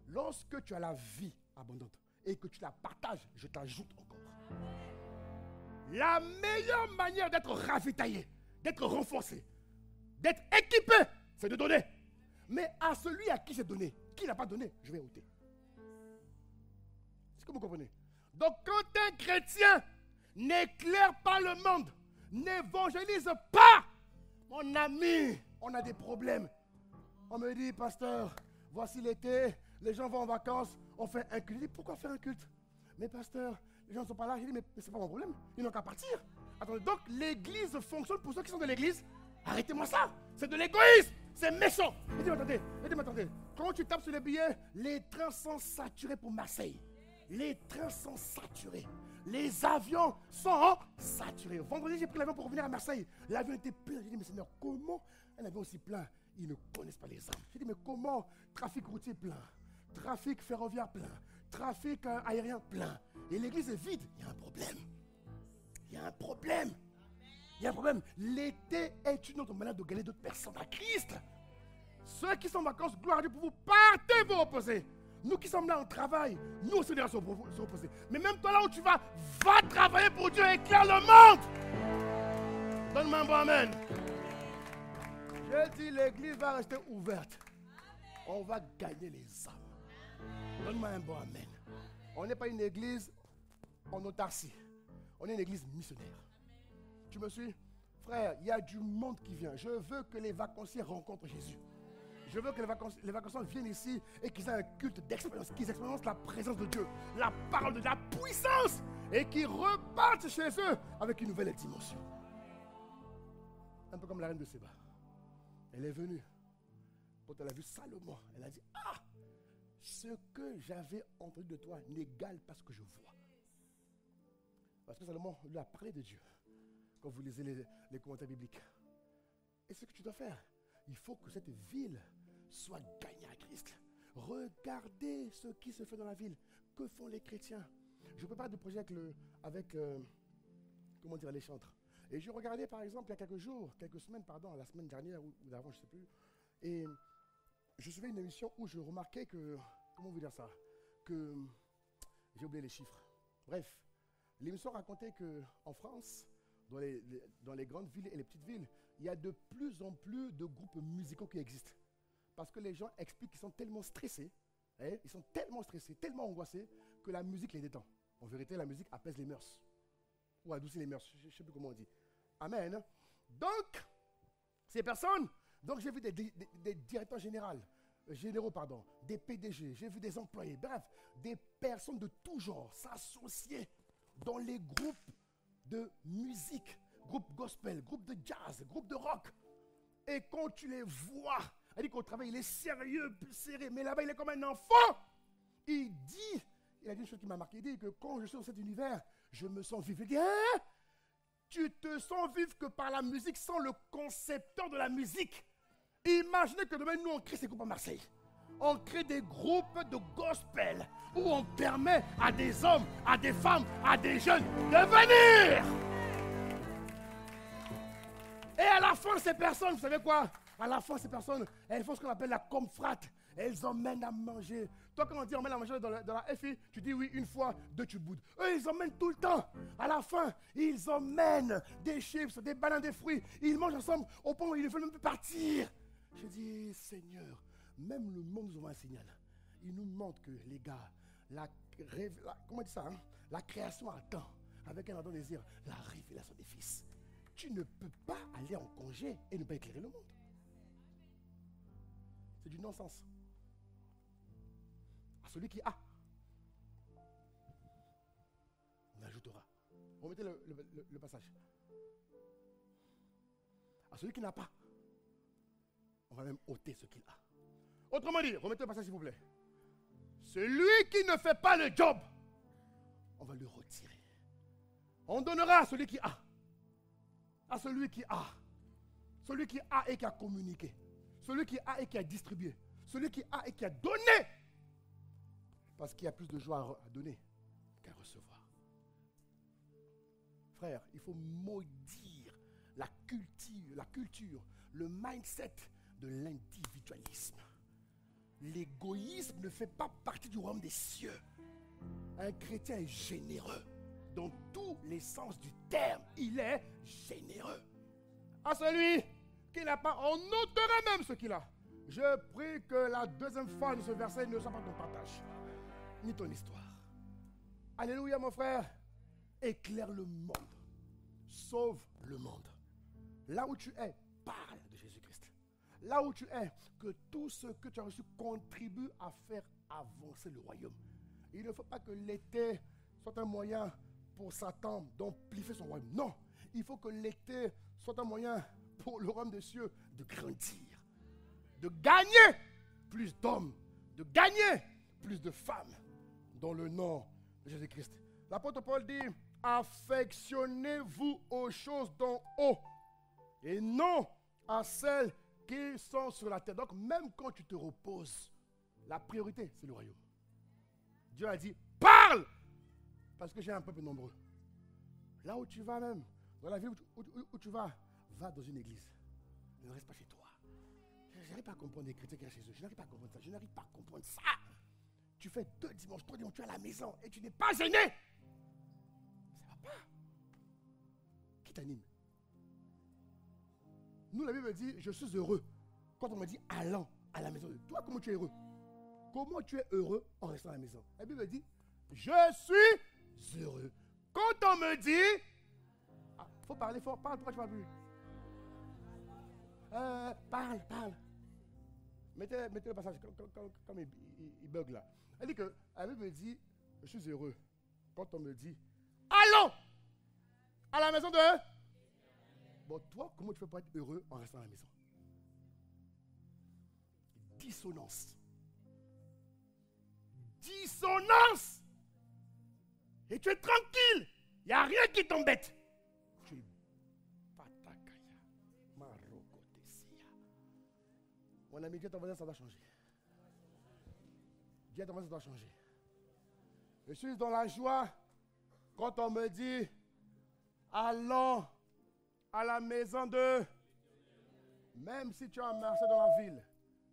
Lorsque tu as la vie abondante et que tu la partages, je t'ajoute encore. La meilleure manière d'être ravitaillé, d'être renforcé, d'être équipé, c'est de donner. Mais à celui à qui j'ai donné, qui n'a pas donné, je vais ôter. Est-ce que vous comprenez? Donc quand un chrétien n'éclaire pas le monde, n'évangélise pas, mon ami, on a des problèmes. On me dit, pasteur, voici l'été, les gens vont en vacances, on fait un culte. Je dis, pourquoi faire un culte? Mais pasteur, les gens ne sont pas là. Je dis, mais c'est pas mon problème, ils n'ont qu'à partir. Attendez, donc l'église fonctionne pour ceux qui sont de l'église? Arrêtez-moi ça, c'est de l'égoïsme, c'est méchant. Et dis-moi, attendez, quand tu tapes sur les billets, les trains sont saturés pour Marseille. Les trains sont saturés. Les avions sont saturés. Vendredi, j'ai pris l'avion pour revenir à Marseille. L'avion était plein. J'ai dit, mais Seigneur, comment un avion aussi plein? Ils ne connaissent pas les armes. J'ai dit, mais comment? Trafic routier plein. Trafic ferroviaire plein. Trafic aérien plein. Et l'église est vide. Il y a un problème. L'été est une autre manière de gagner d'autres personnes à Christ. Ceux qui sont en vacances, gloire à Dieu pour vous, partez vous reposer. Nous qui sommes là, on travaille. Nous aussi, on se reposer. Mais même toi là où tu vas, va travailler pour Dieu et éclaire le monde. Donne-moi un bon amen. Je dis, l'église va rester ouverte. On va gagner les âmes. Donne-moi un bon amen. On n'est pas une église en autarcie. On est une église missionnaire. Tu me suis? Frère, il y a du monde qui vient. Je veux que les vacanciers rencontrent Jésus. Je veux que les vacanciers viennent ici et qu'ils aient un culte d'expérience, qu'ils expérimentent la présence de Dieu, la parole de la puissance et qu'ils repartent chez eux avec une nouvelle dimension. Un peu comme la reine de Séba. Elle est venue. Quand elle a vu Salomon, elle a dit, ah, ce que j'avais entendu de toi n'égale pas ce que je vois. Parce que Salomon lui a parlé de Dieu. Quand vous lisez les commentaires bibliques. Et ce que tu dois faire, il faut que cette ville soit gagnée à Christ. Regardez ce qui se fait dans la ville. Que font les chrétiens? Je prépare des projets avec les chantres. Et je regardais par exemple il y a quelques semaines, la semaine dernière ou d'avant, je ne sais plus. Et je suivais une émission où je remarquais que, que j'ai oublié les chiffres. Bref, l'émission racontait qu'en France, dans les grandes villes et les petites villes, il y a de plus en plus de groupes musicaux qui existent. Parce que les gens expliquent qu'ils sont tellement stressés, tellement angoissés, que la musique les détend. En vérité, la musique apaise les mœurs. Ou adoucit les mœurs, je ne sais plus comment on dit. Amen. Donc, ces personnes, j'ai vu des directeurs généraux, des PDG, j'ai vu des employés, bref, des personnes de tout genre s'associer dans les groupes de musique, groupe gospel, groupe de jazz, groupe de rock. Et quand tu les vois, elle dit qu'au travail, il est sérieux, serré, mais là-bas, il est comme un enfant. Il a dit une chose qui m'a marqué, il dit que quand je suis dans cet univers, je me sens vivre. Il dit, hein? Tu te sens vivre que par la musique sans le concepteur de la musique. Imaginez que demain, nous, on crée ces groupes à Marseille. On crée des groupes de gospel où on permet à des hommes, à des femmes, à des jeunes de venir. Et à la fin, ces personnes, vous savez quoi? À la fin, ces personnes, elles font ce qu'on appelle la confrate. Elles emmènent à manger. Toi, quand on dit emmène à manger dans la FI, tu dis oui une fois, deux tu boudes. Eux, ils emmènent tout le temps. À la fin, ils emmènent des chips, des bananes, des fruits. Ils mangent ensemble au point où ils ne veulent même plus partir. Je dis, Seigneur, même le monde nous envoie un signal. Il nous montre que les gars, comment on dit ça, hein? La création attend, avec un ardent désir, la révélation des fils. Tu ne peux pas aller en congé et ne pas éclairer le monde. C'est du non-sens. À celui qui a, on ajoutera. Remettez le passage. À celui qui n'a pas, on va même ôter ce qu'il a. Autrement dit, remettez le passage s'il vous plaît. Celui qui ne fait pas le job, on va le retirer. On donnera à celui qui a. À celui qui a. Celui qui a et qui a communiqué. Celui qui a et qui a distribué. Celui qui a et qui a donné. Parce qu'il y a plus de joie à donner qu'à recevoir. Frère, il faut maudire la culture, le mindset de l'individualisme. L'égoïsme ne fait pas partie du royaume des cieux. Un chrétien est généreux. Dans tous les sens du terme, il est généreux. À celui qui n'a pas, on notera même ce qu'il a. Je prie que la deuxième phase de ce verset ne soit pas ton partage, ni ton histoire. Alléluia, mon frère. Éclaire le monde. Sauve le monde. Là où tu es, parle de Jésus-Christ. Là où tu es, que tout ce que tu as reçu contribue à faire avancer le royaume. Il ne faut pas que l'été soit un moyen pour Satan d'amplifier son royaume. Non, il faut que l'été soit un moyen pour le royaume des cieux de grandir, de gagner plus d'hommes, de gagner plus de femmes dans le nom de Jésus-Christ. L'apôtre Paul dit, affectionnez-vous aux choses d'en haut et non à celles qui sont sur la terre. Donc même quand tu te reposes, la priorité c'est le royaume. Dieu a dit, parle! Parce que j'ai un peuple nombreux. Là où tu vas même, dans la ville où tu vas, va dans une église. Ne reste pas chez toi. Je n'arrive pas à comprendre des chrétiens qui restent chez eux. Je n'arrive pas à comprendre ça. Je n'arrive pas à comprendre ça. Tu fais 2 dimanches, 3 dimanches, tu es à la maison et tu n'es pas gêné. Ça ne va pas. Qui t'anime? Nous, la Bible dit, je suis heureux. Quand on me dit, allant à la maison de Dieu. Toi, comment tu es heureux? Comment tu es heureux en restant à la maison? La Bible dit, je suis heureux. Quand on me dit, faut parler fort, parle, pourquoi tu parles plus? Parle. Mettez le passage comme il bug là. Elle dit que la Bible dit, je suis heureux. Quand on me dit, allons à la maison de... Bon, toi, comment tu peux pas être heureux en restant à la maison? Dissonance. Et tu es tranquille. Il n'y a rien qui t'embête. Tu es patakaya. Marokotessia. Mon ami, Dieu ton voisin, ça va changer. Dieu ton voisin, ça doit changer. Je suis dans la joie quand on me dit allons à la maison de... Même si tu as marché dans la ville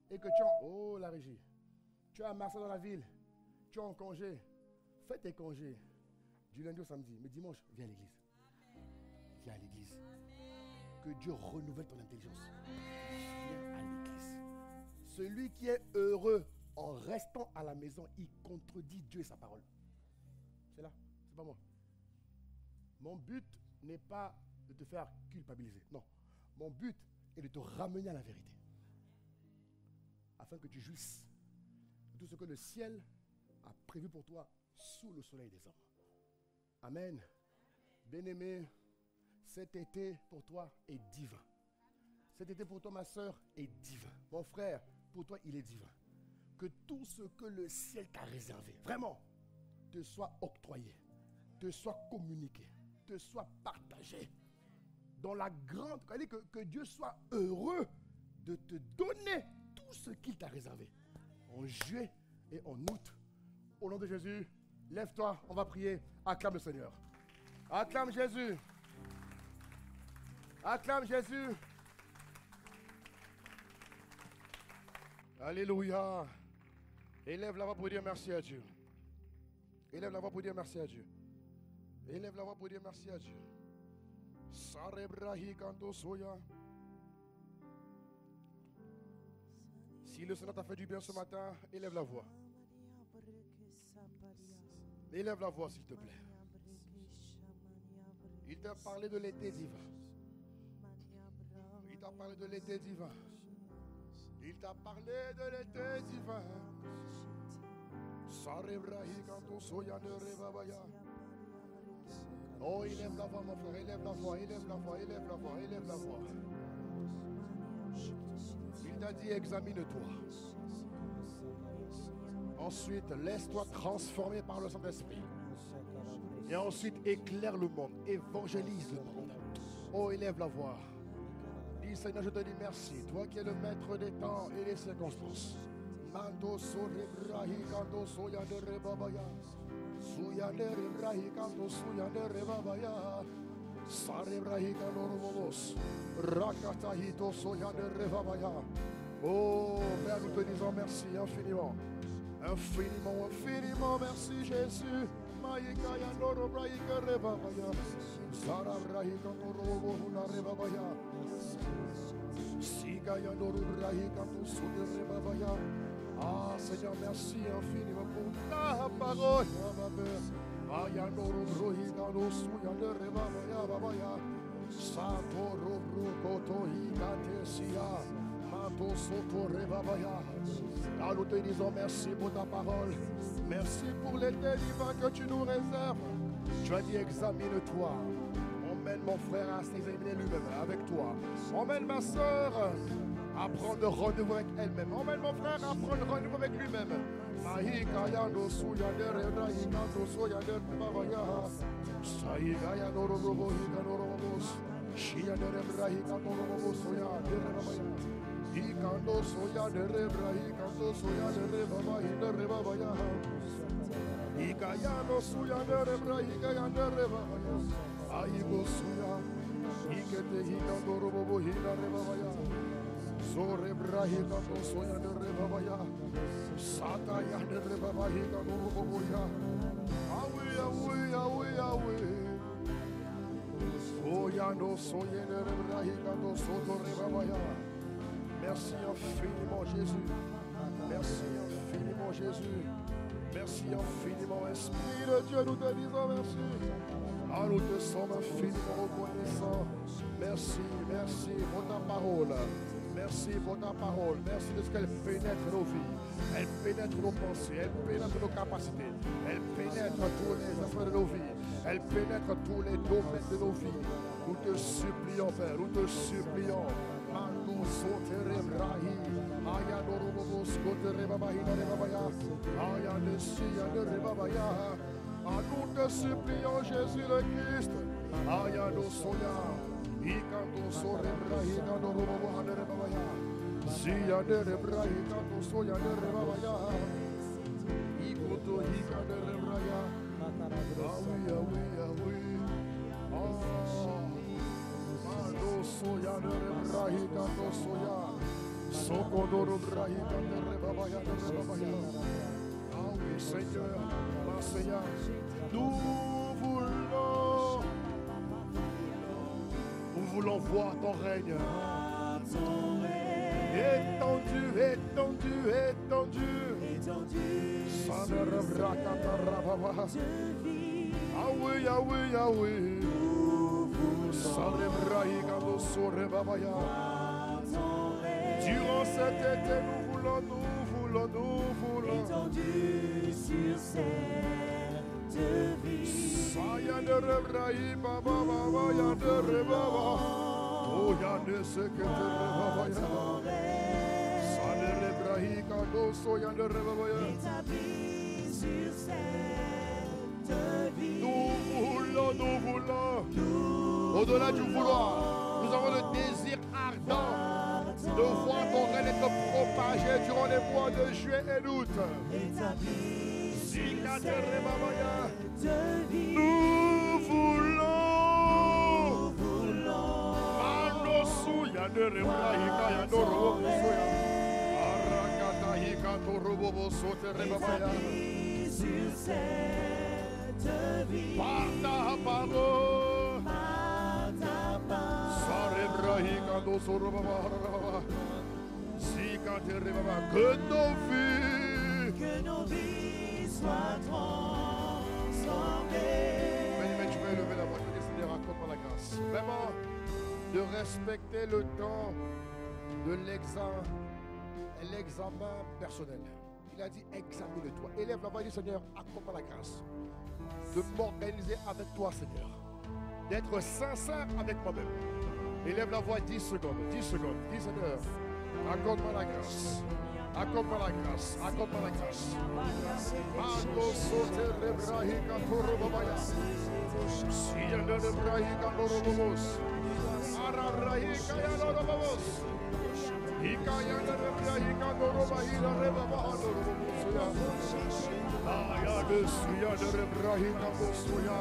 et que tu as... Oh, la régie. Tu as marché dans la ville, tu es en congé. Fais tes congés du lundi au samedi. Mais dimanche, viens à l'église. Viens à l'église. Que Dieu renouvelle ton intelligence. Viens à l'église. Celui qui est heureux en restant à la maison, il contredit Dieu et sa parole. C'est là, c'est pas moi. Mon but n'est pas de te faire culpabiliser. Non. Mon but est de te ramener à la vérité. Afin que tu jouisses de tout ce que le ciel a prévu pour toi sous le soleil des hommes. Amen. Bien-aimé, cet été pour toi est divin. Cet été pour toi, ma soeur, est divin. Mon frère, pour toi, il est divin. Que tout ce que le ciel t'a réservé, vraiment, te soit octroyé, te soit communiqué, te soit partagé. Dans la grande... Que Dieu soit heureux de te donner tout ce qu'il t'a réservé. En juillet et en août. Au nom de Jésus, lève-toi, on va prier. Acclame le Seigneur. Acclame Jésus. Acclame Jésus. Alléluia. Élève la voix pour dire merci à Dieu. Élève la voix pour dire merci à Dieu. Élève la voix pour dire merci à Dieu. Sarebrahi kanto soya. Si le Seigneur t'a fait du bien ce matin, élève la voix. Élève la voix, s'il te plaît. Il t'a parlé de l'été divin. Il t'a parlé de l'été divin. Il t'a parlé de l'été divin. Oh, élève la voix, mon frère. Élève la voix, élève la voix, élève la voix, élève la voix. Il t'a dit, examine-toi. Ensuite, laisse-toi transformer par le Saint-Esprit. Et ensuite, éclaire le monde. Évangélise le monde. Oh, élève la voix. Dis, Seigneur, je te dis merci. Toi qui es le maître des temps et des circonstances. Mando sorebrahi kanto soyande rebabaya. Suyande rebrahi kanto suyande rebabaya. Sarebrahi kanto robobos. Rakatahito soyande rebabaya. Oh, Père, nous te disons merci infiniment. Infiniment, infiniment, merci Jésus. Maïka yandoro braïka rebabaya. Sarabrahi kanto robohuna rebabaya. Siga yandoro brahi kanto suyande rebabaya. Ah Seigneur, merci infiniment pour ta parole, ma mère. Ayandoro brohi kanto suyande rebabaya babaya. Satoro brokoto hikatesia. Ah, nous te disons merci pour ta parole. Merci pour l'été divin que tu nous réserves. Tu as dit examine-toi. Emmène mon frère à s'examiner lui-même avec toi. Emmène ma soeur à prendre rendez-vous avec elle-même. Emmène mon frère à prendre rendez-vous avec lui-même. Ikando soya de rebrahi, ikando soya de rebaba, inde rebaba ya. Ikayano soya de rebrahi, ikayano rebaba ya. Aibo soya, ikete ikando robobo, inde rebaba ya. So rebrahi, ikando soya de rebaba ya. Sata ya de rebaba, ikando robobo ya. Awi, awi, awi, awi. Oh ya Merci infiniment Jésus. Merci infiniment Jésus. Merci infiniment Esprit de Dieu, nous te disons merci. Ah, nous te sommes infiniment reconnaissants. Merci, merci pour ta parole. Merci pour ta parole. Merci de ce qu'elle pénètre nos vies. Elle pénètre nos pensées. Elle pénètre nos capacités. Elle pénètre tous les aspects de nos vies. Elle pénètre tous les domaines de nos vies. Nous te supplions, Père. Nous te supplions. Nous te supplions, Jésus le Christ. Seigneur, ma Seigneur, nous voulons voir ton règne. Étendu, étendu, étendu. Ah oui, ah oui, ah oui. Durant cet été, nous voulons. Étendu sur cette vie. Nous voulons. Au-delà du vouloir, nous avons le désir ardent de voir ton règne être propagé durant les mois de juillet et d'août. Nous voulons. Par ta parole. Que nos vies soient transformées. Mais tu peux élever la voix, tu peux Seigneur, accorde-moi la grâce. Vraiment, de respecter le temps de l'examen personnel. Il a dit examine-toi. Élève la voix et dis Seigneur, accorde-moi la grâce de m'organiser avec toi, Seigneur. D'être sincère avec moi-même. Élève la voix 10 secondes. 10 secondes. Dis Seigneur, accorde-moi la grâce. Accorde-moi la grâce. Accorde-moi la grâce. Mando sote rebrahi kantoro babaya. Siyanda rebrahi kantoro babos. Ararahi kayano babos. Hikayanda rebrahi kantoro bahira rebabahano babosuya. Ayade siyanda rebrahi kambosuya.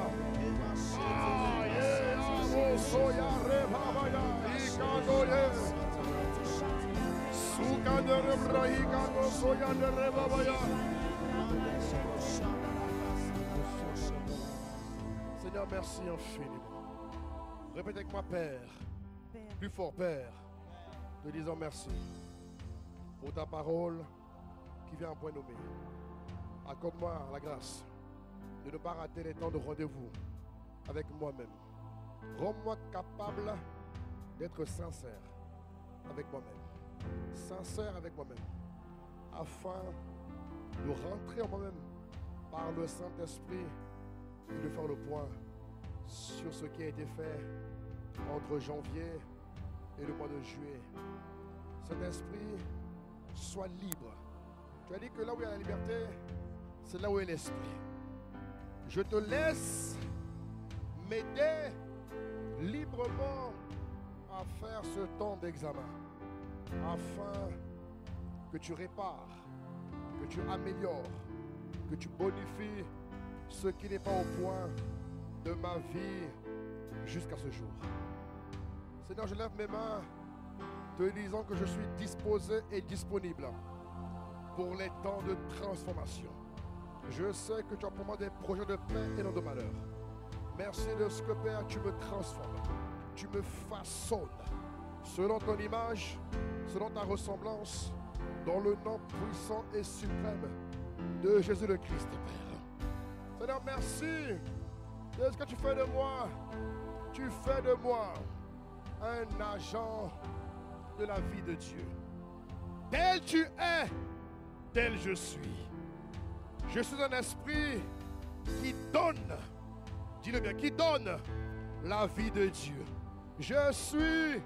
Soya rebabaya. Hikadoye. Seigneur, merci infiniment. Répète avec moi, Père. Plus fort, Père. Te disons merci pour ta parole qui vient à point nommé. Accorde-moi la grâce de ne pas rater les temps de rendez-vous avec moi-même. Rends-moi capable d'être sincère avec moi-même. Sincère avec moi-même, afin de rentrer en moi-même par le Saint-Esprit et de faire le point sur ce qui a été fait entre janvier et le mois de juillet. Saint-Esprit, sois libre. Tu as dit que là où il y a la liberté, c'est là où est l'Esprit. Je te laisse m'aider librement à faire ce temps d'examen, afin que tu répares, que tu améliores, que tu bonifies ce qui n'est pas au point de ma vie jusqu'à ce jour. Seigneur, je lève mes mains te disant que je suis disposé et disponible pour les temps de transformation. Je sais que tu as pour moi des projets de paix et non de malheur. Merci de ce que, Père, tu me transformes. tu me façonnes selon ton image, selon ta ressemblance, dans le nom puissant et suprême de Jésus le Christ, Père. Seigneur, merci de ce que tu fais de moi. Tu fais de moi un agent de la vie de Dieu. Tel tu es, tel je suis. Je suis un esprit qui donne, dis-le bien, qui donne la vie de Dieu. Je suis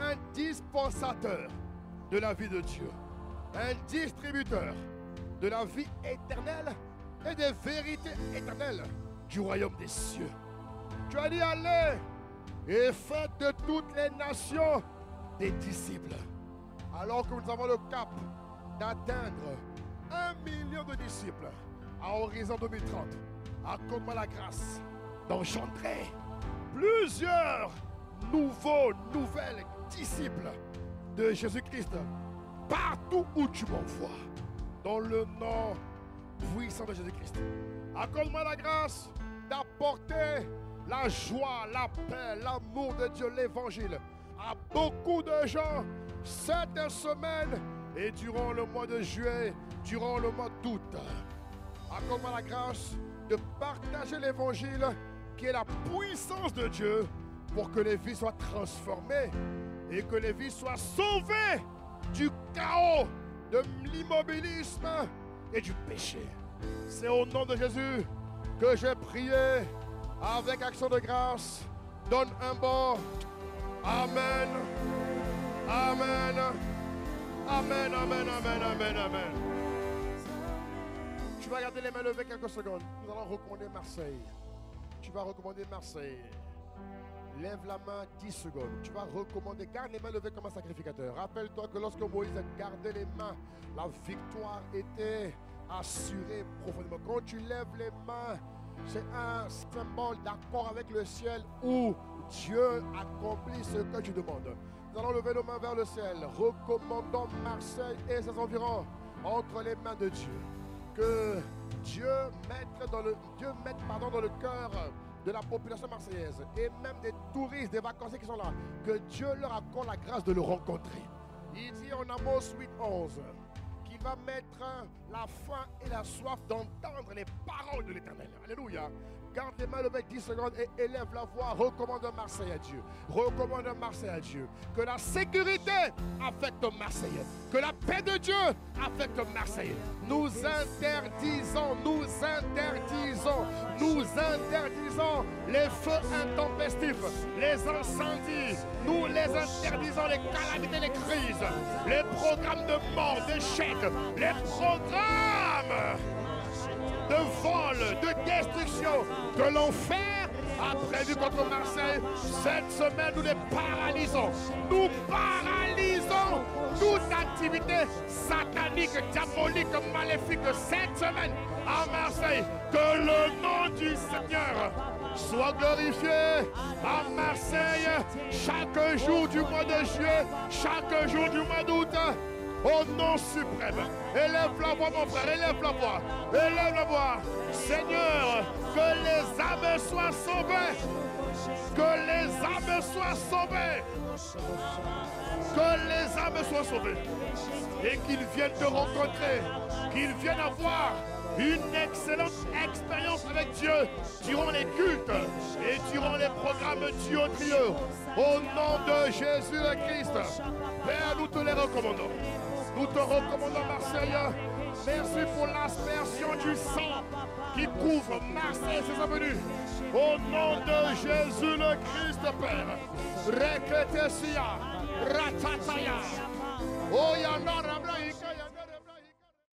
un dispensateur de la vie de Dieu, un distributeur de la vie éternelle et des vérités éternelles du royaume des cieux. Tu as dit, allez et faites de toutes les nations des disciples. Alors que nous avons le cap d'atteindre 1 million de disciples à horizon 2030, accorde-moi la grâce d'engendrer plusieurs nouvelles disciples de Jésus-Christ partout où tu m'envoies, dans le nom puissant de Jésus-Christ. Accorde-moi la grâce d'apporter la joie, la paix, l'amour de Dieu, l'évangile à beaucoup de gens cette semaine et durant le mois de juillet, durant le mois d'août. Accorde-moi la grâce de partager l'évangile qui est la puissance de Dieu pour que les vies soient transformées et que les vies soient sauvées du chaos, de l'immobilisme et du péché. C'est au nom de Jésus que j'ai prié avec action de grâce. Donne un bon Amen. Amen. Amen, amen, amen, amen, amen. Tu vas garder les mains levées quelques secondes. Nous allons recommander Marseille. Tu vas recommander Marseille. Lève la main 10 secondes. Tu vas recommander. Garde les mains levées comme un sacrificateur. Rappelle-toi que lorsque Moïse gardait les mains, la victoire était assurée profondément. Quand tu lèves les mains, c'est un symbole d'accord avec le ciel où Dieu accomplit ce que tu demandes. Nous allons lever nos mains vers le ciel. Recommandons Marseille et ses environs entre les mains de Dieu. Que Dieu mette dans le cœur de la population marseillaise et même des touristes, des vacanciers qui sont là, que Dieu leur accorde la grâce de le rencontrer. Il dit en Amos 8:11 qu'il va mettre la faim et la soif d'entendre les paroles de l'Éternel. Alléluia. Garde les mains levées 10 secondes et élève la voix. Recommande Marseille à Dieu. Recommande Marseille à Dieu. Que la sécurité affecte Marseille. Que la paix de Dieu affecte Marseille. Nous interdisons les feux intempestifs, les incendies. Nous les interdisons, les calamités, les crises, les programmes de mort, d'échec, les programmes de vol, de destruction que l'enfer a prévu contre Marseille. Cette semaine, nous les paralysons. Nous paralysons toute activité satanique, diabolique, maléfique cette semaine à Marseille. Que le nom du Seigneur soit glorifié à Marseille chaque jour du mois de juillet, chaque jour du mois d'août. Au nom suprême, élève la voix mon frère, élève la voix, élève la voix. Seigneur, que les âmes soient sauvées, que les âmes soient sauvées, que les âmes soient sauvées et qu'ils viennent te rencontrer, qu'ils viennent avoir une excellente expérience avec Dieu durant les cultes et durant les programmes Dieu. Au nom de Jésus le Christ, Père, nous te les recommandons. Nous te recommandons Marseille. Merci pour l'aspersion du sang qui couvre Marseille et ses avenues. Au nom de Jésus le Christ, Père. Reketesia, Ratataya. Oyana Rabla